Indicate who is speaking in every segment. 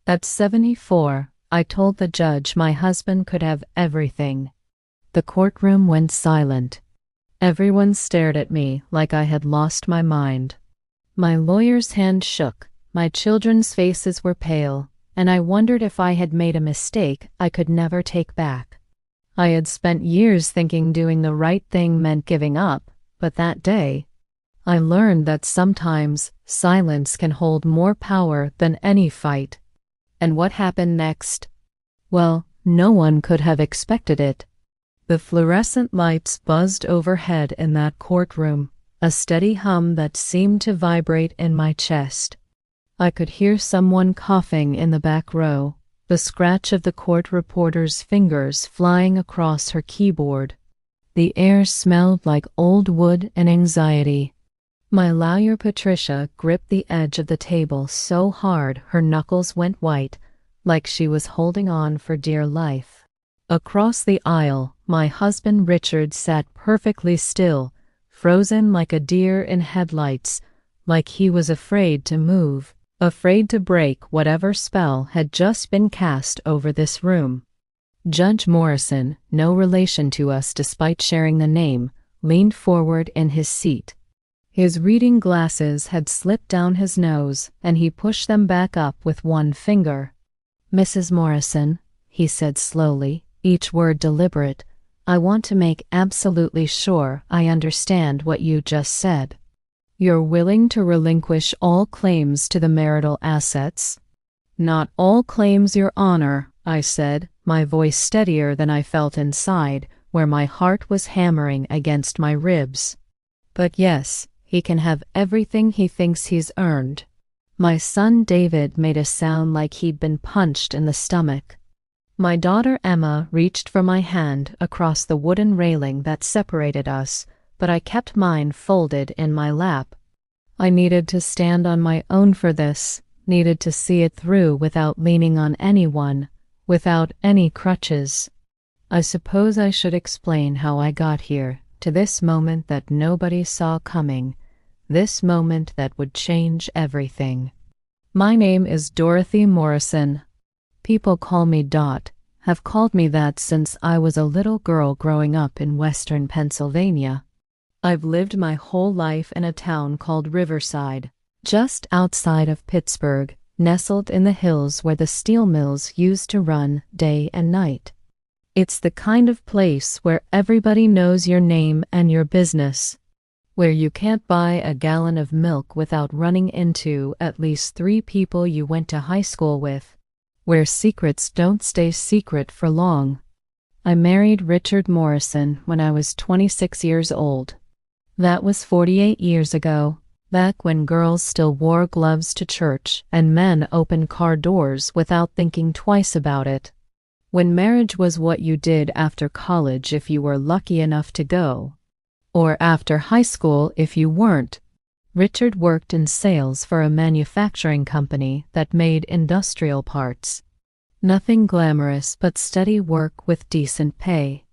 Speaker 1: At 74, I told the judge my husband could have everything. The courtroom went silent. Everyone stared at me like I had lost my mind. My lawyer's hand shook, my children's faces were pale, and I wondered if I had made a mistake I could never take back. I had spent years thinking doing the right thing meant giving up, but that day, I learned that sometimes silence can hold more power than any fight. And what happened next? Well, no one could have expected it. The fluorescent lights buzzed overhead in that courtroom, a steady hum that seemed to vibrate in my chest. I could hear someone coughing in the back row, the scratch of the court reporter's fingers flying across her keyboard. The air smelled like old wood and anxiety. My lawyer Patricia gripped the edge of the table so hard her knuckles went white, like she was holding on for dear life. Across the aisle, my husband Richard sat perfectly still, frozen like a deer in headlights, like he was afraid to move, afraid to break whatever spell had just been cast over this room. Judge Morrison, no relation to us despite sharing the name, leaned forward in his seat. His reading glasses had slipped down his nose, and he pushed them back up with one finger. "Mrs. Morrison," he said slowly, each word deliberate, "I want to make absolutely sure I understand what you just said. You're willing to relinquish all claims to the marital assets?" "Not all claims, Your Honor," I said, my voice steadier than I felt inside, where my heart was hammering against my ribs. "But yes, he can have everything he thinks he's earned." My son David made a sound like he'd been punched in the stomach. My daughter Emma reached for my hand across the wooden railing that separated us, but I kept mine folded in my lap. I needed to stand on my own for this, needed to see it through without leaning on anyone, without any crutches. I suppose I should explain how I got here, to this moment that nobody saw coming, this moment that would change everything. My name is Dorothy Morrison. People call me Dot, have called me that since I was a little girl growing up in western Pennsylvania. I've lived my whole life in a town called Riverside, just outside of Pittsburgh, nestled in the hills where the steel mills used to run day and night. It's the kind of place where everybody knows your name and your business, where you can't buy a gallon of milk without running into at least 3 people you went to high school with, where secrets don't stay secret for long. I married Richard Morrison when I was 26 years old. That was 48 years ago, back when girls still wore gloves to church and men opened car doors without thinking twice about it. When marriage was what you did after college if you were lucky enough to go, or after high school if you weren't. Richard worked in sales for a manufacturing company that made industrial parts. Nothing glamorous but steady work with decent pay.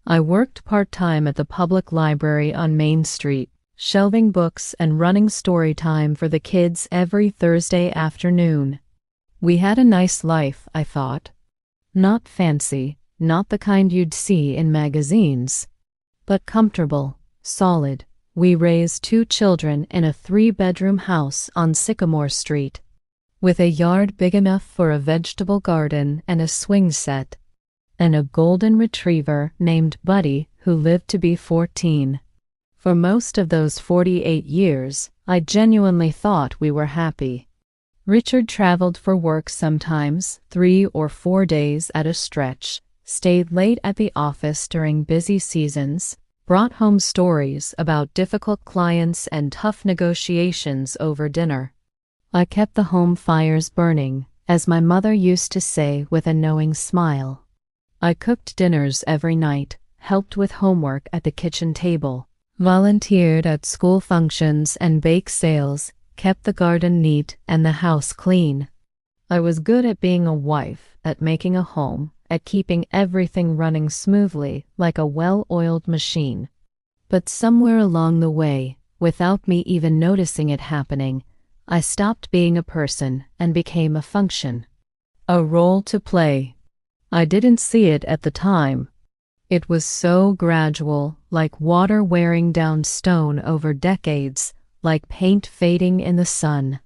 Speaker 1: I worked part-time at the public library on Main Street, shelving books and running story time for the kids every Thursday afternoon. We had a nice life, I thought. Not fancy, not the kind you'd see in magazines, but comfortable, solid. We raised 2 children in a 3-bedroom house on Sycamore Street, with a yard big enough for a vegetable garden and a swing set, and a golden retriever named Buddy who lived to be 14. For most of those 48 years, I genuinely thought we were happy. Richard traveled for work sometimes 3 or 4 days at a stretch, stayed late at the office during busy seasons, brought home stories about difficult clients and tough negotiations over dinner. I kept the home fires burning, as my mother used to say with a knowing smile. I cooked dinners every night, helped with homework at the kitchen table, volunteered at school functions and bake sales, kept the garden neat and the house clean. I was good at being a wife, at making a home, at keeping everything running smoothly like a well-oiled machine. But somewhere along the way, without me even noticing it happening, I stopped being a person and became a function. A role to play. I didn't see it at the time. It was so gradual, like water wearing down stone over decades, like paint fading in the sun.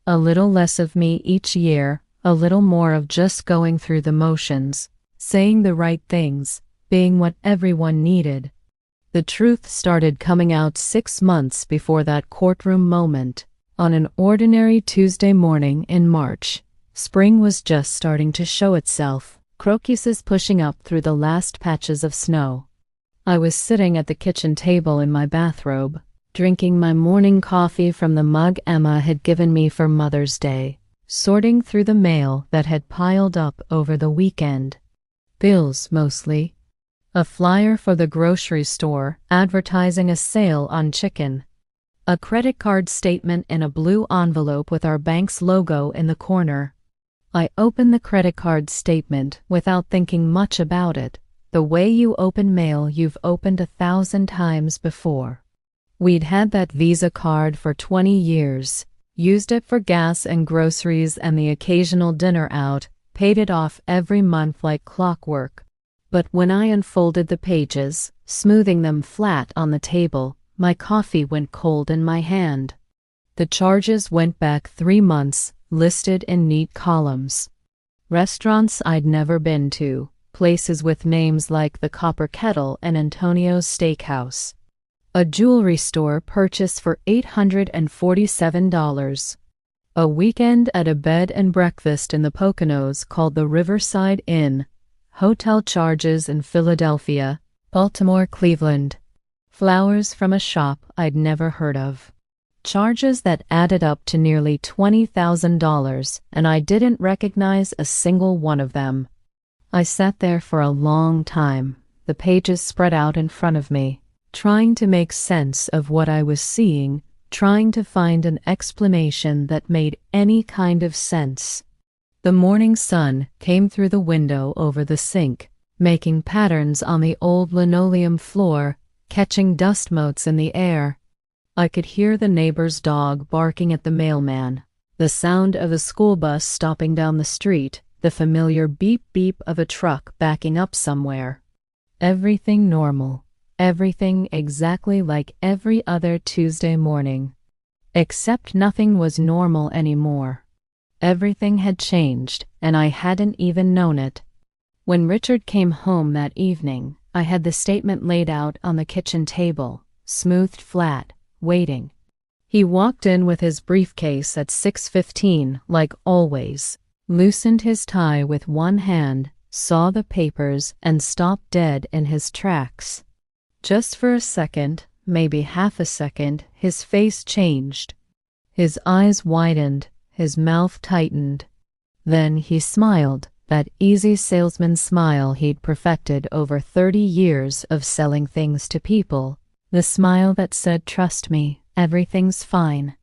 Speaker 1: A little less of me each year, a little more of just going through the motions, saying the right things, being what everyone needed. The truth started coming out 6 months before that courtroom moment, on an ordinary Tuesday morning in March. Spring was just starting to show itself, crocuses pushing up through the last patches of snow. I was sitting at the kitchen table in my bathrobe, drinking my morning coffee from the mug Emma had given me for Mother's Day, sorting through the mail that had piled up over the weekend. Bills, mostly. A flyer for the grocery store advertising a sale on chicken. A credit card statement in a blue envelope with our bank's logo in the corner. I opened the credit card statement without thinking much about it, the way you open mail you've opened 1,000 times before. We'd had that Visa card for 20 years, used it for gas and groceries and the occasional dinner out, paid it off every month like clockwork. But when I unfolded the pages, smoothing them flat on the table, my coffee went cold in my hand. The charges went back 3 months, listed in neat columns. Restaurants I'd never been to, places with names like the Copper Kettle and Antonio's Steakhouse. A jewelry store purchase for $847. A weekend at a bed and breakfast in the Poconos called the Riverside Inn. Hotel charges in Philadelphia, Baltimore, Cleveland. Flowers from a shop I'd never heard of. Charges that added up to nearly $20,000, and I didn't recognize a single one of them. I sat there for a long time, the pages spread out in front of me, trying to make sense of what I was seeing, trying to find an explanation that made any kind of sense. The morning sun came through the window over the sink, making patterns on the old linoleum floor, catching dust motes in the air. I could hear the neighbor's dog barking at the mailman, the sound of the school bus stopping down the street, the familiar beep-beep of a truck backing up somewhere. Everything normal, everything exactly like every other Tuesday morning. Except nothing was normal anymore. Everything had changed, and I hadn't even known it. When Richard came home that evening, I had the statement laid out on the kitchen table, smoothed flat, waiting. He walked in with his briefcase at 6:15, like always, loosened his tie with one hand, saw the papers, and stopped dead in his tracks. Just for a second, maybe half a second, his face changed. His eyes widened, his mouth tightened. Then he smiled, that easy salesman smile he'd perfected over 30 years of selling things to people. The smile that said, "Trust me, everything's fine."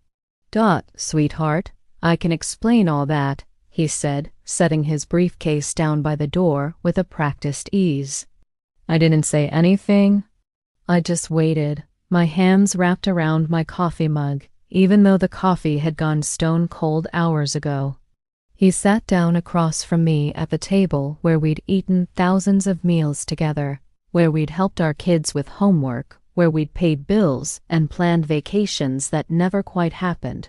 Speaker 1: "Sweetheart, I can explain all that," he said, setting his briefcase down by the door with a practiced ease. I didn't say anything. I just waited, my hands wrapped around my coffee mug, even though the coffee had gone stone cold hours ago. He sat down across from me at the table where we'd eaten thousands of meals together, where we'd helped our kids with homework, where we'd paid bills and planned vacations that never quite happened.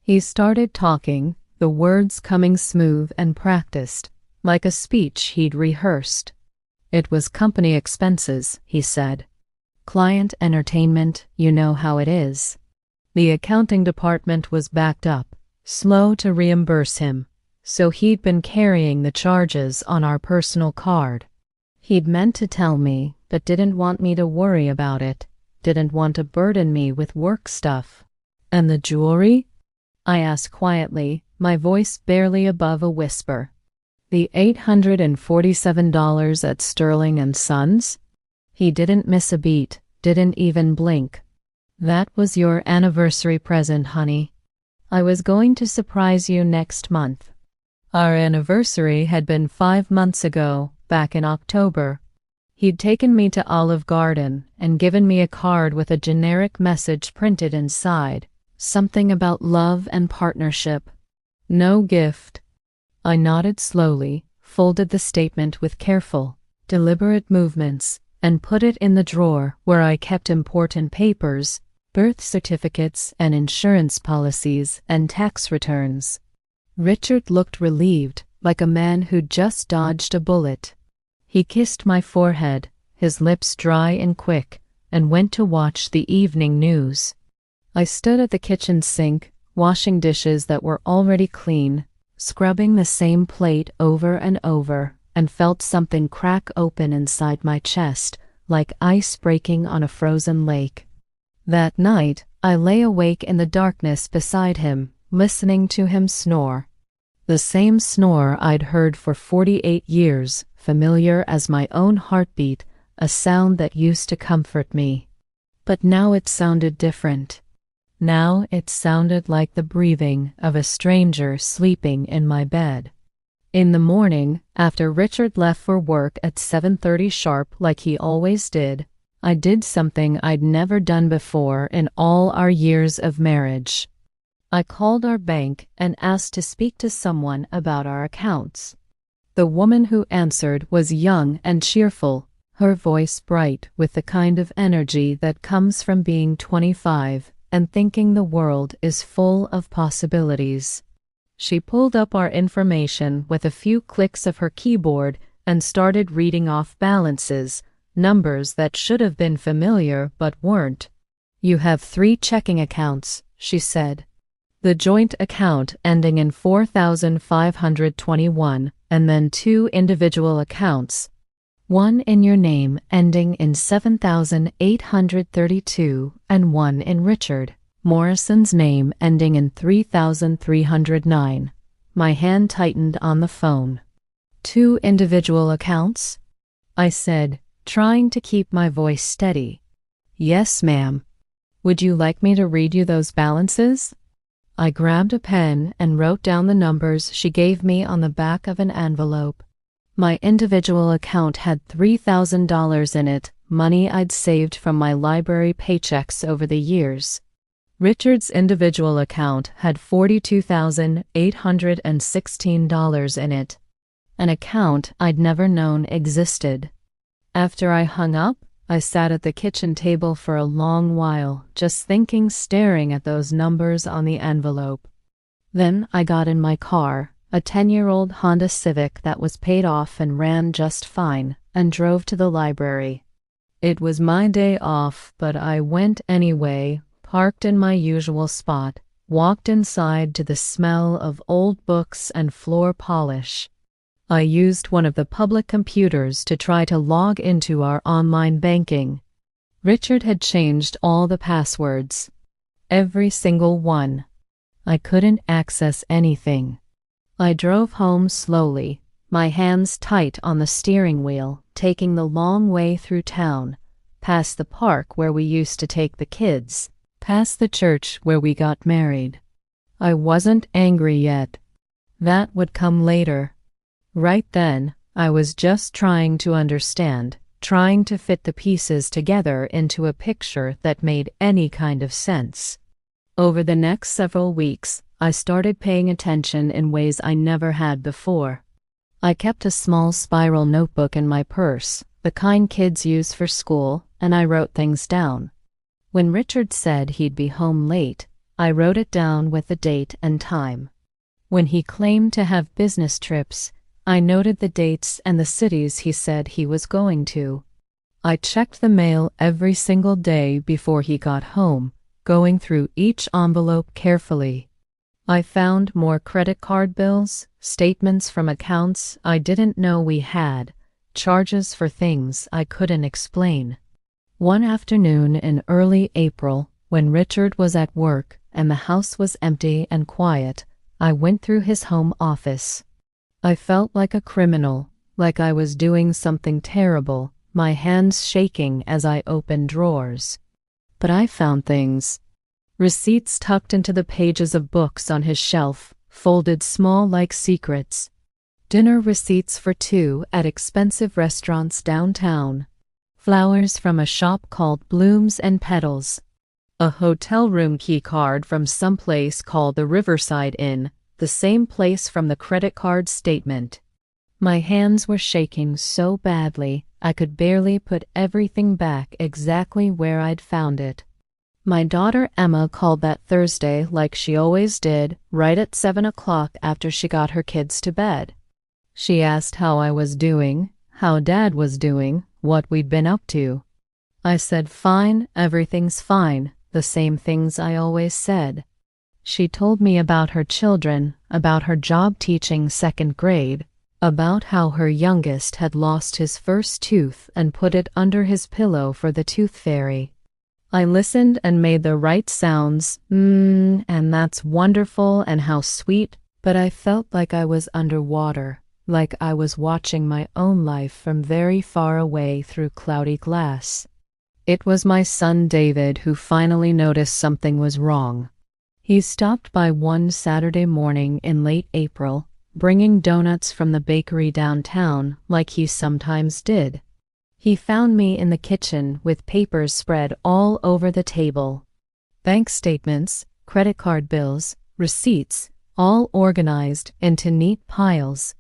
Speaker 1: He started talking, the words coming smooth and practiced, like a speech he'd rehearsed. It was company expenses, he said. Client entertainment, you know how it is. The accounting department was backed up, slow to reimburse him, so he'd been carrying the charges on our personal card. He'd meant to tell me, but didn't want me to worry about it, didn't want to burden me with work stuff. "And the jewelry?" I asked quietly, my voice barely above a whisper. "The $847 at Sterling & Sons?" He didn't miss a beat, didn't even blink. "That was your anniversary present, honey. I was going to surprise you next month." Our anniversary had been 5 months ago, back in October. He'd taken me to Olive Garden and given me a card with a generic message printed inside, something about love and partnership. No gift. I nodded slowly, folded the statement with careful, deliberate movements, and put it in the drawer where I kept important papers, birth certificates and insurance policies and tax returns. Richard looked relieved, like a man who'd just dodged a bullet. He kissed my forehead, his lips dry and quick, and went to watch the evening news. I stood at the kitchen sink, washing dishes that were already clean, scrubbing the same plate over and over, and felt something crack open inside my chest, like ice breaking on a frozen lake. That night, I lay awake in the darkness beside him, listening to him snore. The same snore I'd heard for 48 years, familiar as my own heartbeat, a sound that used to comfort me. But now it sounded different. Now it sounded like the breathing of a stranger sleeping in my bed. In the morning, after Richard left for work at 7:30 sharp like he always did, I did something I'd never done before in all our years of marriage. I called our bank and asked to speak to someone about our accounts. The woman who answered was young and cheerful, her voice bright with the kind of energy that comes from being 25 and thinking the world is full of possibilities. She pulled up our information with a few clicks of her keyboard and started reading off balances, numbers that should have been familiar but weren't. "You have 3 checking accounts," she said. The joint account ending in 4,521, and then 2 individual accounts, one in your name ending in 7,832 and one in Richard Morrison's name ending in 3,309. My hand tightened on the phone. 2 individual accounts? I said, trying to keep my voice steady. "Yes, ma'am." "Would you like me to read you those balances?" I grabbed a pen and wrote down the numbers she gave me on the back of an envelope. My individual account had $3,000 in it, money I'd saved from my library paychecks over the years. Richard's individual account had $42,816 in it, an account I'd never known existed. After I hung up, I sat at the kitchen table for a long while, just thinking, staring at those numbers on the envelope. Then I got in my car, a 10-year-old Honda Civic that was paid off and ran just fine, and drove to the library. It was my day off, but I went anyway, parked in my usual spot, walked inside to the smell of old books and floor polish. I used one of the public computers to try to log into our online banking. Richard had changed all the passwords. Every single one. I couldn't access anything. I drove home slowly, my hands tight on the steering wheel, taking the long way through town, past the park where we used to take the kids, past the church where we got married. I wasn't angry yet. That would come later. Right then, I was just trying to understand, trying to fit the pieces together into a picture that made any kind of sense. Over the next several weeks, I started paying attention in ways I never had before. I kept a small spiral notebook in my purse, the kind kids use for school, and I wrote things down. When Richard said he'd be home late, I wrote it down with the date and time. When he claimed to have business trips, I noted the dates and the cities he said he was going to. I checked the mail every single day before he got home, going through each envelope carefully. I found more credit card bills, statements from accounts I didn't know we had, charges for things I couldn't explain. One afternoon in early April, when Richard was at work and the house was empty and quiet, I went through his home office. I felt like a criminal, like I was doing something terrible, my hands shaking as I opened drawers. But I found things. Receipts tucked into the pages of books on his shelf, folded small like secrets. Dinner receipts for 2 at expensive restaurants downtown. Flowers from a shop called Blooms and Petals. A hotel room key card from some place called the Riverside Inn, the same place from the credit card statement. My hands were shaking so badly I could barely put everything back exactly where I'd found it. My daughter Emma called that Thursday like she always did, right at 7 o'clock after she got her kids to bed. She asked how I was doing, how Dad was doing, what we'd been up to. I said, fine, everything's fine, the same things I always said. She told me about her children, about her job teaching 2nd grade, about how her youngest had lost his first tooth and put it under his pillow for the tooth fairy. I listened and made the right sounds, and that's wonderful and how sweet, but I felt like I was underwater, like I was watching my own life from very far away through cloudy glass. It was my son David who finally noticed something was wrong. He stopped by one Saturday morning in late April, bringing donuts from the bakery downtown like he sometimes did. He found me in the kitchen with papers spread all over the table. Bank statements, credit card bills, receipts, all organized into neat piles.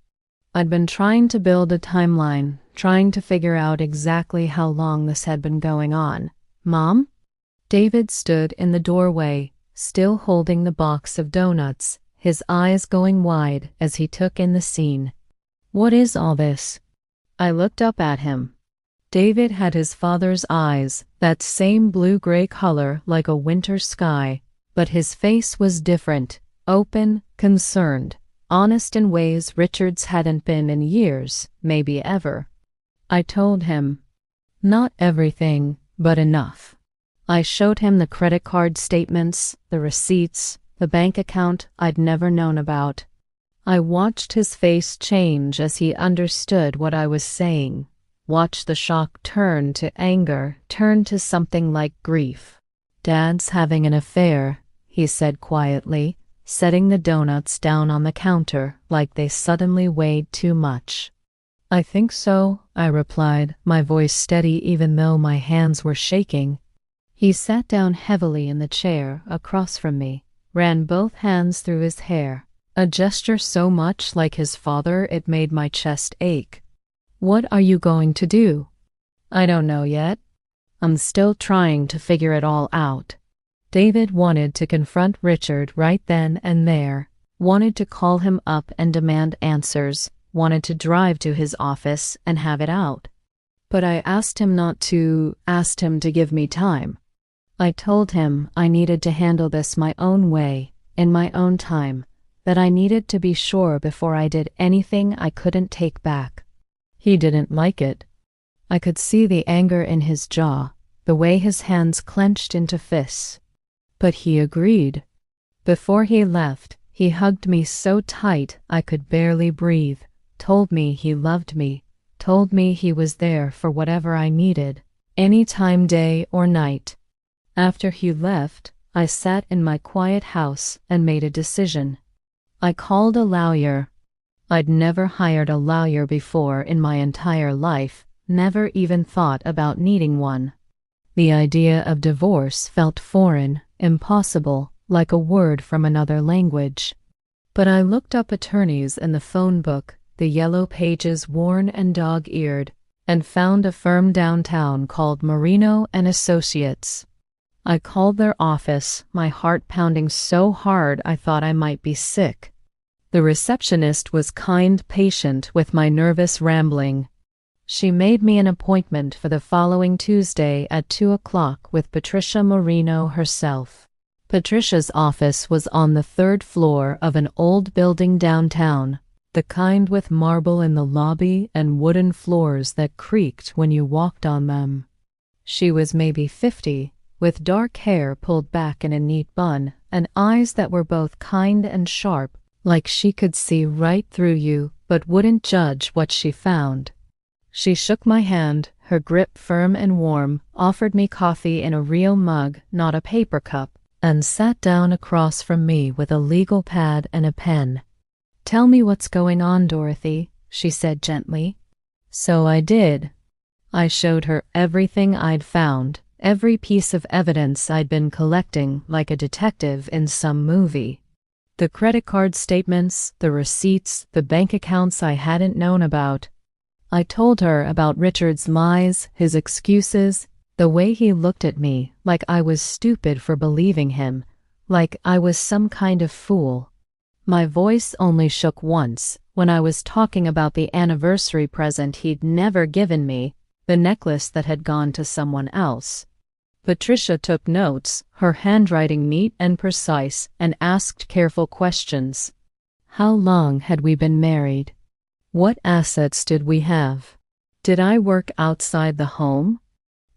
Speaker 1: I'd been trying to build a timeline, trying to figure out exactly how long this had been going on. Mom? David stood in the doorway, still holding the box of donuts, his eyes going wide as he took in the scene. What is all this? I looked up at him. David had his father's eyes, that same blue-gray color like a winter sky, but his face was different, open, concerned, honest in ways Richard's hadn't been in years, maybe ever. I told him, not everything, but enough. I showed him the credit card statements, the receipts, the bank account I'd never known about. I watched his face change as he understood what I was saying. Watch the shock turn to anger, turn to something like grief. Dad's having an affair, he said quietly, setting the donuts down on the counter like they suddenly weighed too much. I think so, I replied, my voice steady even though my hands were shaking. He sat down heavily in the chair across from me, ran both hands through his hair, a gesture so much like his father it made my chest ache. What are you going to do? I don't know yet. I'm still trying to figure it all out. David wanted to confront Richard right then and there, wanted to call him up and demand answers, wanted to drive to his office and have it out. But I asked him not to, asked him to give me time. I told him I needed to handle this my own way, in my own time, that I needed to be sure before I did anything I couldn't take back. He didn't like it. I could see the anger in his jaw, the way his hands clenched into fists. But he agreed. Before he left, he hugged me so tight I could barely breathe, told me he loved me, told me he was there for whatever I needed, any time, day or night. After he left, I sat in my quiet house and made a decision. I called a lawyer. I'd never hired a lawyer before in my entire life, never even thought about needing one. The idea of divorce felt foreign, impossible, like a word from another language. But I looked up attorneys in the phone book, the yellow pages worn and dog-eared, and found a firm downtown called Marino & Associates. I called their office, my heart pounding so hard I thought I might be sick. The receptionist was kind, patient with my nervous rambling. She made me an appointment for the following Tuesday at 2 o'clock with Patricia Marino herself. Patricia's office was on the 3rd floor of an old building downtown, the kind with marble in the lobby and wooden floors that creaked when you walked on them. She was maybe 50, with dark hair pulled back in a neat bun and eyes that were both kind and sharp, like she could see right through you but wouldn't judge what she found. She shook my hand, her grip firm and warm, offered me coffee in a real mug, not a paper cup, and sat down across from me with a legal pad and a pen. "Tell me what's going on, Dorothy," she said gently. So I did. I showed her everything I'd found, every piece of evidence I'd been collecting like a detective in some movie. The credit card statements, the receipts, the bank accounts I hadn't known about. I told her about Richard's lies, his excuses, the way he looked at me like I was stupid for believing him, like I was some kind of fool. My voice only shook once when I was talking about the anniversary present he'd never given me, the necklace that had gone to someone else. Patricia took notes, her handwriting neat and precise, and asked careful questions. How long had we been married? What assets did we have? Did I work outside the home?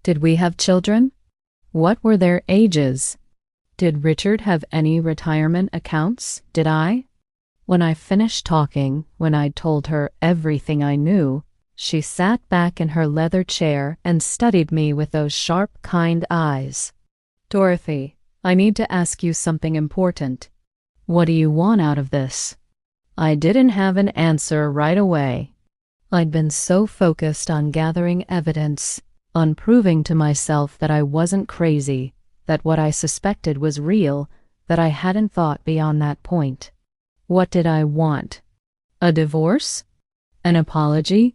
Speaker 1: Did we have children? What were their ages? Did Richard have any retirement accounts? Did I? When I finished talking, when I'd told her everything I knew, she sat back in her leather chair and studied me with those sharp, kind eyes. Dorothy, I need to ask you something important. What do you want out of this? I didn't have an answer right away. I'd been so focused on gathering evidence, on proving to myself that I wasn't crazy, that what I suspected was real, that I hadn't thought beyond that point. What did I want? A divorce? An apology?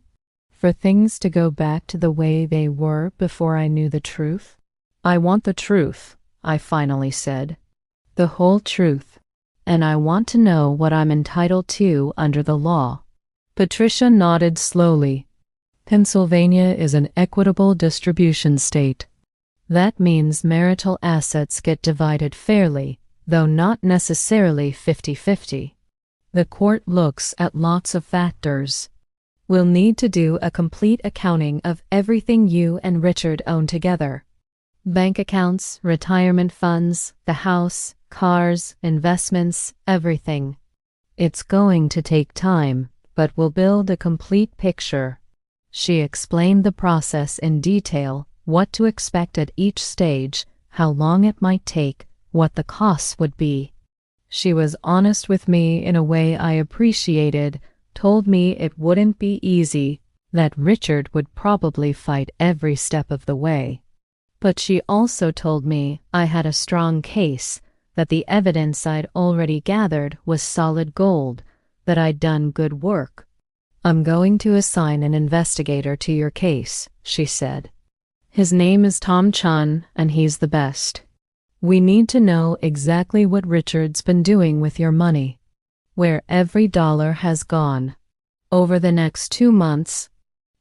Speaker 1: For things to go back to the way they were before I knew the truth? I want the truth, I finally said. The whole truth. And I want to know what I'm entitled to under the law. Patricia nodded slowly. Pennsylvania is an equitable distribution state. That means marital assets get divided fairly, though not necessarily 50-50. The court looks at lots of factors. We'll need to do a complete accounting of everything you and Richard own together. Bank accounts, retirement funds, the house, cars, investments, everything. It's going to take time, but we'll build a complete picture. She explained the process in detail, what to expect at each stage, how long it might take, what the costs would be. She was honest with me in a way I appreciated, told me it wouldn't be easy, that Richard would probably fight every step of the way. But she also told me I had a strong case, that the evidence I'd already gathered was solid gold, that I'd done good work. I'm going to assign an investigator to your case, she said. His name is Tom Chun, and he's the best. We need to know exactly what Richard's been doing with your money, where every dollar has gone. Over the next 2 months,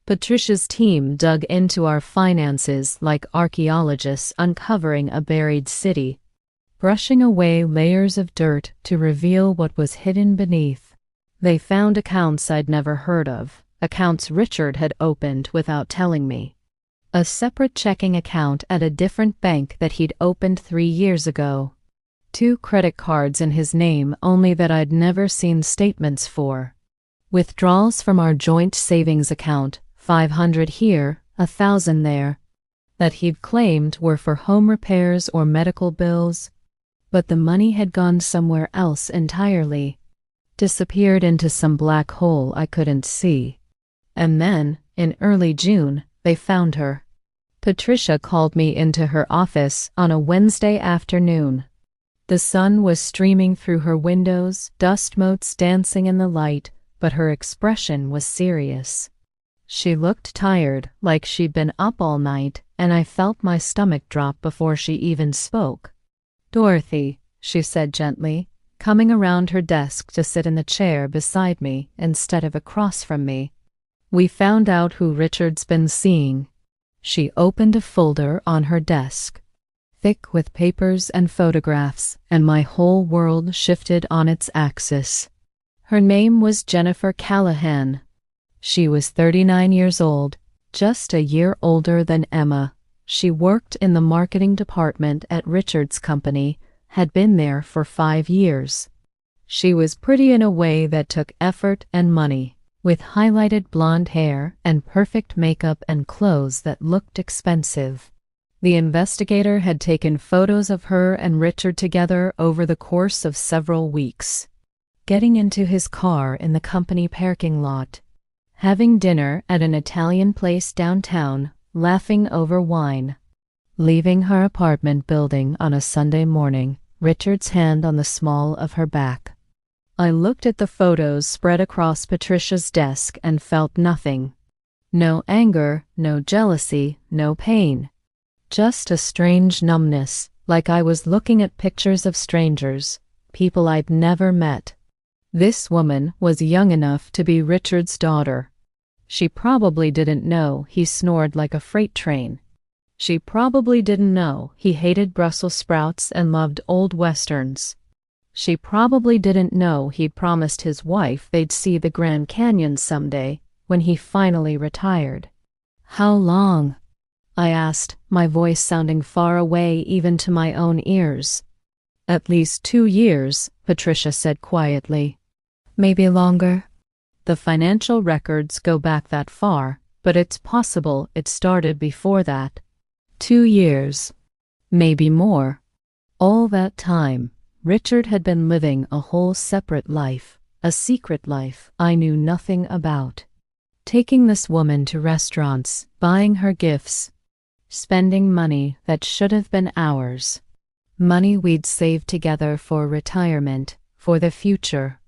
Speaker 1: Patricia's team dug into our finances like archaeologists uncovering a buried city, brushing away layers of dirt to reveal what was hidden beneath. They found accounts I'd never heard of, accounts Richard had opened without telling me. A separate checking account at a different bank that he'd opened 3 years ago. 2 credit cards in his name only that I'd never seen statements for. Withdrawals from our joint savings account, $500 here, $1,000 there, that he'd claimed were for home repairs or medical bills, but the money had gone somewhere else entirely, disappeared into some black hole I couldn't see. And then, in early June, they found her. Patricia called me into her office on a Wednesday afternoon. The sun was streaming through her windows, dust motes dancing in the light, but her expression was serious. She looked tired, like she'd been up all night, and I felt my stomach drop before she even spoke. Dorothy, she said gently, coming around her desk to sit in the chair beside me instead of across from me. We found out who Richard's been seeing. She opened a folder on her desk, thick with papers and photographs, and my whole world shifted on its axis. Her name was Jennifer Callahan. She was 39 years old, just a year older than Emma. She worked in the marketing department at Richard's company, had been there for 5 years. She was pretty in a way that took effort and money, with highlighted blonde hair and perfect makeup and clothes that looked expensive. The investigator had taken photos of her and Richard together over the course of several weeks. Getting into his car in the company parking lot, having dinner at an Italian place downtown, laughing over wine, leaving her apartment building on a Sunday morning, Richard's hand on the small of her back. I looked at the photos spread across Patricia's desk and felt nothing. No anger, no jealousy, no pain. Just a strange numbness, like I was looking at pictures of strangers, people I'd never met. This woman was young enough to be Richard's daughter. She probably didn't know he snored like a freight train. She probably didn't know he hated Brussels sprouts and loved old westerns. She probably didn't know he'd promised his wife they'd see the Grand Canyon someday when he finally retired. "How long?" I asked, my voice sounding far away even to my own ears. "At least 2 years," Patricia said quietly. "Maybe longer." The financial records go back that far, but it's possible it started before that. 2 years. Maybe more. All that time, Richard had been living a whole separate life, a secret life I knew nothing about. Taking this woman to restaurants, buying her gifts, spending money that should have been ours. Money we'd saved together for retirement, for the future,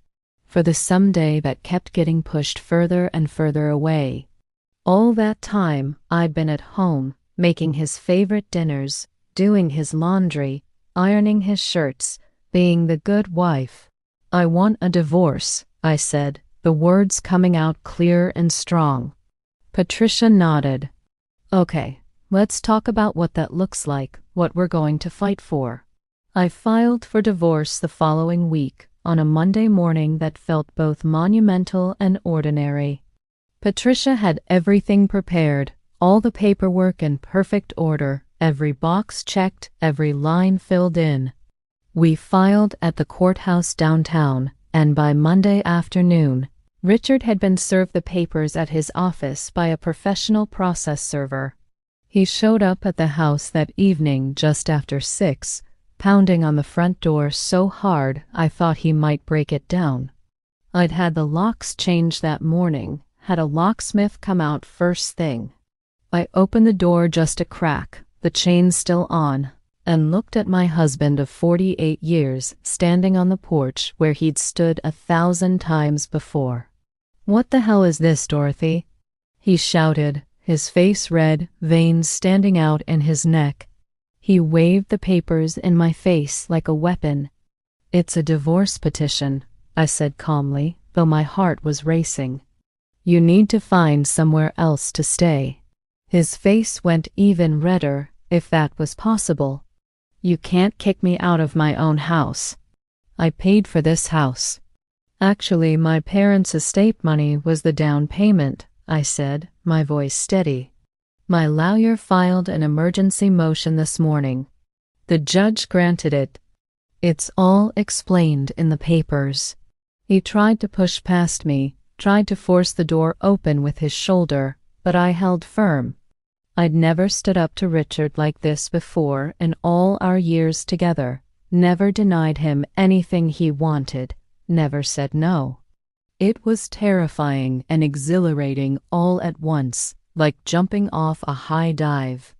Speaker 1: for the someday that kept getting pushed further and further away. All that time, I'd been at home, making his favorite dinners, doing his laundry, ironing his shirts, being the good wife. "I want a divorce," I said, the words coming out clear and strong. Patricia nodded. "Okay, let's talk about what that looks like, what we're going to fight for." I filed for divorce the following week, on a Monday morning that felt both monumental and ordinary. Patricia had everything prepared, all the paperwork in perfect order, every box checked, every line filled in. We filed at the courthouse downtown, and by Monday afternoon, Richard had been served the papers at his office by a professional process server. He showed up at the house that evening just after 6, pounding on the front door so hard I thought he might break it down. I'd had the locks changed that morning, had a locksmith come out first thing. I opened the door just a crack, the chain still on, and looked at my husband of 48 years standing on the porch where he'd stood 1,000 times before. "What the hell is this, Dorothy?" he shouted, his face red, veins standing out in his neck. He waved the papers in my face like a weapon. "It's a divorce petition," I said calmly, though my heart was racing. "You need to find somewhere else to stay." His face went even redder, if that was possible. "You can't kick me out of my own house. I paid for this house." "Actually, my parents' estate money was the down payment," I said, my voice steady. "My lawyer filed an emergency motion this morning. The judge granted it. It's all explained in the papers." He tried to push past me, tried to force the door open with his shoulder, but I held firm. I'd never stood up to Richard like this before in all our years together, never denied him anything he wanted, never said no. It was terrifying and exhilarating all at once, like jumping off a high dive.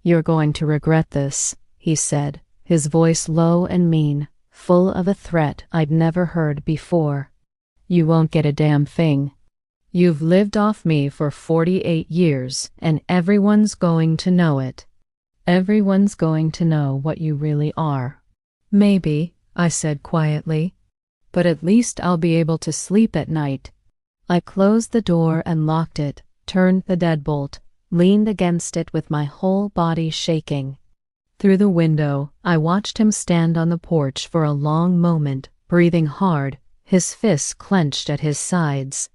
Speaker 1: "You're going to regret this," he said, his voice low and mean, full of a threat I'd never heard before. "You won't get a damn thing. You've lived off me for 48 years, and everyone's going to know it. Everyone's going to know what you really are." "Maybe," I said quietly, "but at least I'll be able to sleep at night." I closed the door and locked it, turned the deadbolt, leaned against it with my whole body shaking. Through the window, I watched him stand on the porch for a long moment, breathing hard, his fists clenched at his sides.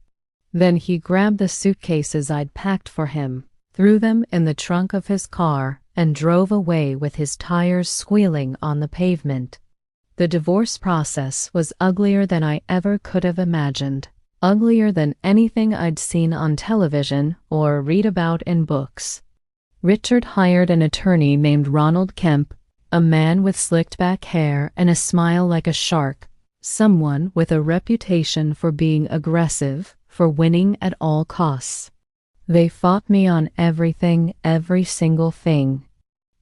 Speaker 1: Then he grabbed the suitcases I'd packed for him, threw them in the trunk of his car, and drove away with his tires squealing on the pavement. The divorce process was uglier than I ever could have imagined, uglier than anything I'd seen on television or read about in books. Richard hired an attorney named Ronald Kemp, a man with slicked back hair and a smile like a shark, someone with a reputation for being aggressive, for winning at all costs. They fought me on everything, every single thing.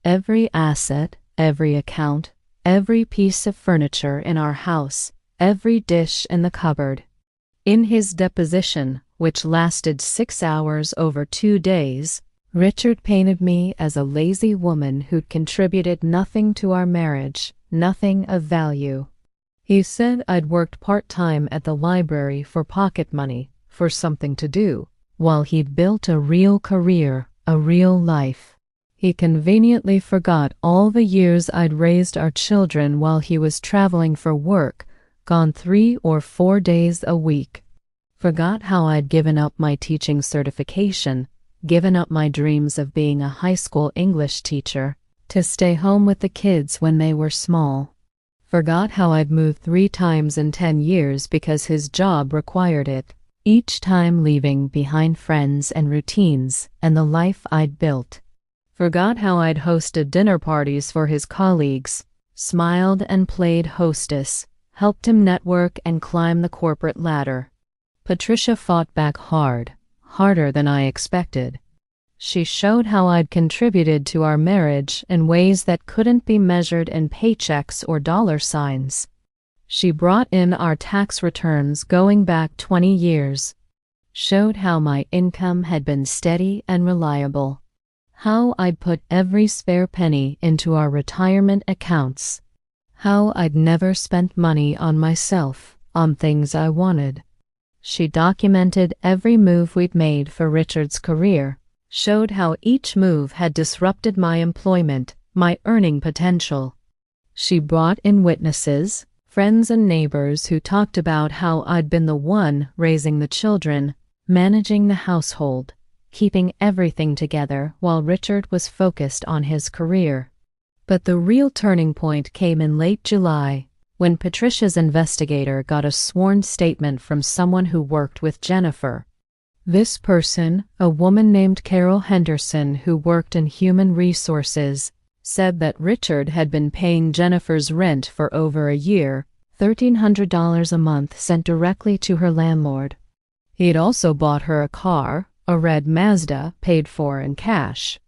Speaker 1: Every asset, every account, every piece of furniture in our house, every dish in the cupboard. In his deposition, which lasted 6 hours over 2 days, Richard painted me as a lazy woman who'd contributed nothing to our marriage, nothing of value. He said I'd worked part-time at the library for pocket money, for something to do, while he'd built a real career, a real life. He conveniently forgot all the years I'd raised our children while he was traveling for work, gone 3 or 4 days a week. Forgot how I'd given up my teaching certification, given up my dreams of being a high school English teacher, to stay home with the kids when they were small. Forgot how I'd moved 3 times in 10 years because his job required it, each time leaving behind friends and routines and the life I'd built. Forgot how I'd hosted dinner parties for his colleagues, smiled and played hostess, helped him network and climb the corporate ladder. Patricia fought back hard, harder than I expected. She showed how I'd contributed to our marriage in ways that couldn't be measured in paychecks or dollar signs. She brought in our tax returns going back 20 years, showed how my income had been steady and reliable, how I'd put every spare penny into our retirement accounts, how I'd never spent money on myself, on things I wanted. She documented every move we'd made for Richard's career, showed how each move had disrupted my employment, my earning potential. She brought in witnesses, friends and neighbors who talked about how I'd been the one raising the children, managing the household, keeping everything together while Richard was focused on his career. But the real turning point came in late July, when Patricia's investigator got a sworn statement from someone who worked with Jennifer. This person, a woman named Carol Henderson who worked in human resources, said that Richard had been paying Jennifer's rent for over a year, $1,300 a month sent directly to her landlord. He'd also bought her a car, a red Mazda, paid for in cash.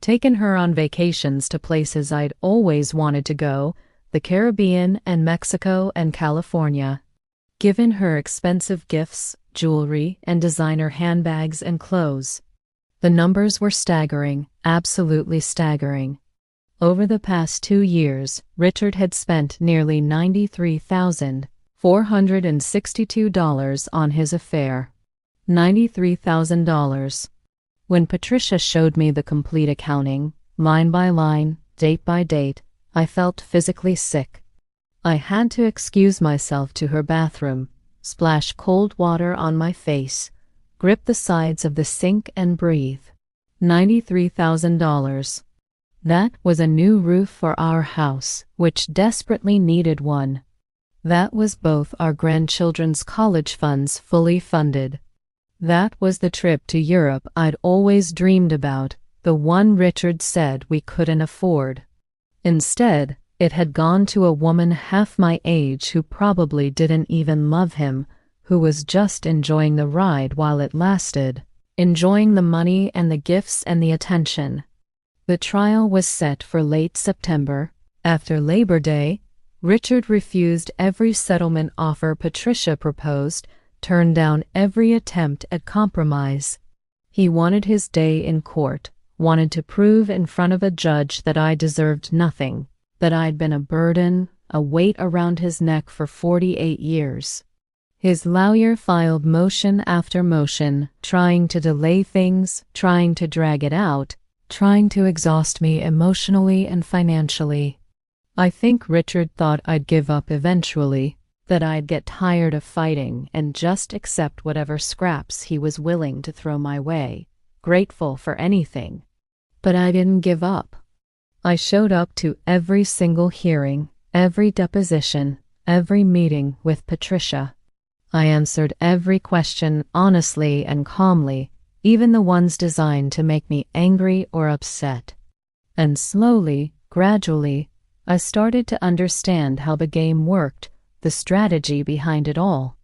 Speaker 1: Taken her on vacations to places I'd always wanted to go, the Caribbean and Mexico and California. Given her expensive gifts, jewelry, and designer handbags and clothes. The numbers were staggering, absolutely staggering. Over the past 2 years, Richard had spent nearly $93,462 on his affair. $93,000. When Patricia showed me the complete accounting, line by line, date by date, I felt physically sick. I had to excuse myself to her bathroom, splash cold water on my face, grip the sides of the sink and breathe. $93,000. That was a new roof for our house, which desperately needed one. That was both our grandchildren's college funds fully funded. That was the trip to Europe I'd always dreamed about, the one Richard said we couldn't afford. Instead, it had gone to a woman half my age who probably didn't even love him, who was just enjoying the ride while it lasted, enjoying the money and the gifts and the attention. The trial was set for late September. After Labor Day, Richard refused every settlement offer Patricia proposed, turned down every attempt at compromise. He wanted his day in court, wanted to prove in front of a judge that I deserved nothing, that I'd been a burden, a weight around his neck for 48 years. His lawyer filed motion after motion, trying to delay things, trying to drag it out, trying to exhaust me emotionally and financially. I think Richard thought I'd give up eventually, that I'd get tired of fighting and just accept whatever scraps he was willing to throw my way, grateful for anything. But I didn't give up. I showed up to every single hearing, every deposition, every meeting with Patricia. I answered every question honestly and calmly, even the ones designed to make me angry or upset. And slowly, gradually, I started to understand how the game worked, the strategy behind it all.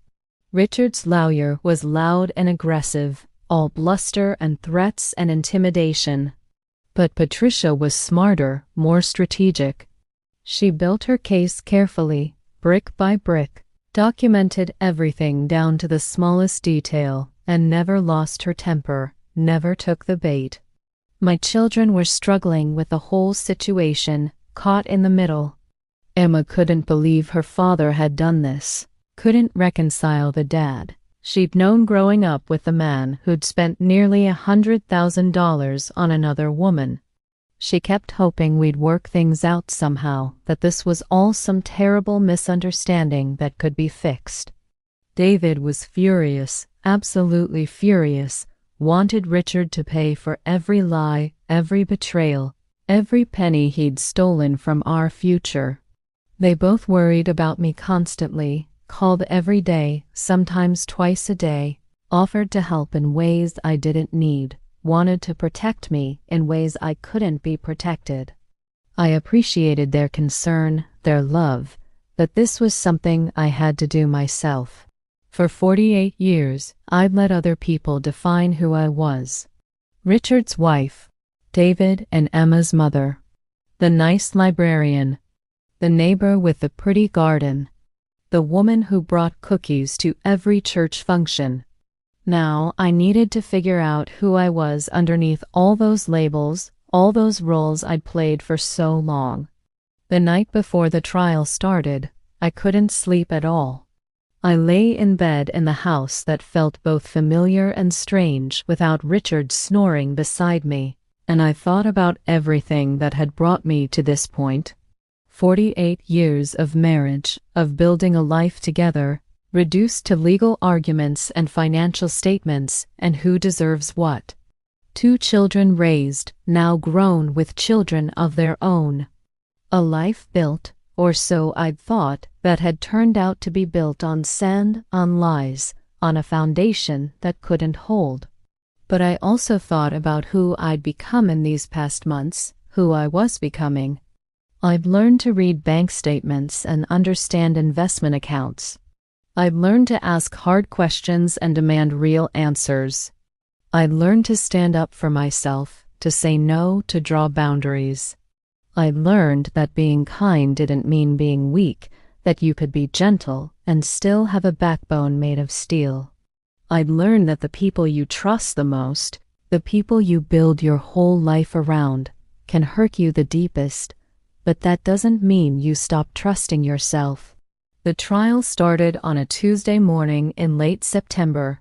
Speaker 1: Richard's lawyer was loud and aggressive, all bluster and threats and intimidation. But Patricia was smarter, more strategic. She built her case carefully, brick by brick, documented everything down to the smallest detail, and never lost her temper, never took the bait. My children were struggling with the whole situation, caught in the middle. Emma couldn't believe her father had done this, couldn't reconcile the dad she'd known growing up with the man who'd spent nearly $100,000 on another woman. She kept hoping we'd work things out somehow, that this was all some terrible misunderstanding that could be fixed. David was furious, absolutely furious, wanted Richard to pay for every lie, every betrayal, every penny he'd stolen from our future. They both worried about me constantly, called every day, sometimes twice a day, offered to help in ways I didn't need, wanted to protect me in ways I couldn't be protected. I appreciated their concern, their love, but this was something I had to do myself. For 48 years, I'd let other people define who I was. Richard's wife, David and Emma's mother, the nice librarian, the neighbor with the pretty garden, the woman who brought cookies to every church function. Now I needed to figure out who I was underneath all those labels, all those roles I'd played for so long. The night before the trial started, I couldn't sleep at all. I lay in bed in the house that felt both familiar and strange without Richard snoring beside me, and I thought about everything that had brought me to this point. 48 years of marriage, of building a life together, reduced to legal arguments and financial statements, and who deserves what. 2 children raised, now grown with children of their own. A life built, or so I'd thought, that had turned out to be built on sand, on lies, on a foundation that couldn't hold. But I also thought about who I'd become in these past months, who I was becoming. I'd learned to read bank statements and understand investment accounts. I'd learned to ask hard questions and demand real answers. I'd learned to stand up for myself, to say no, to draw boundaries. I'd learned that being kind didn't mean being weak, that you could be gentle and still have a backbone made of steel. I'd learned that the people you trust the most, the people you build your whole life around, can hurt you the deepest, but that doesn't mean you stop trusting yourself. The trial started on a Tuesday morning in late September.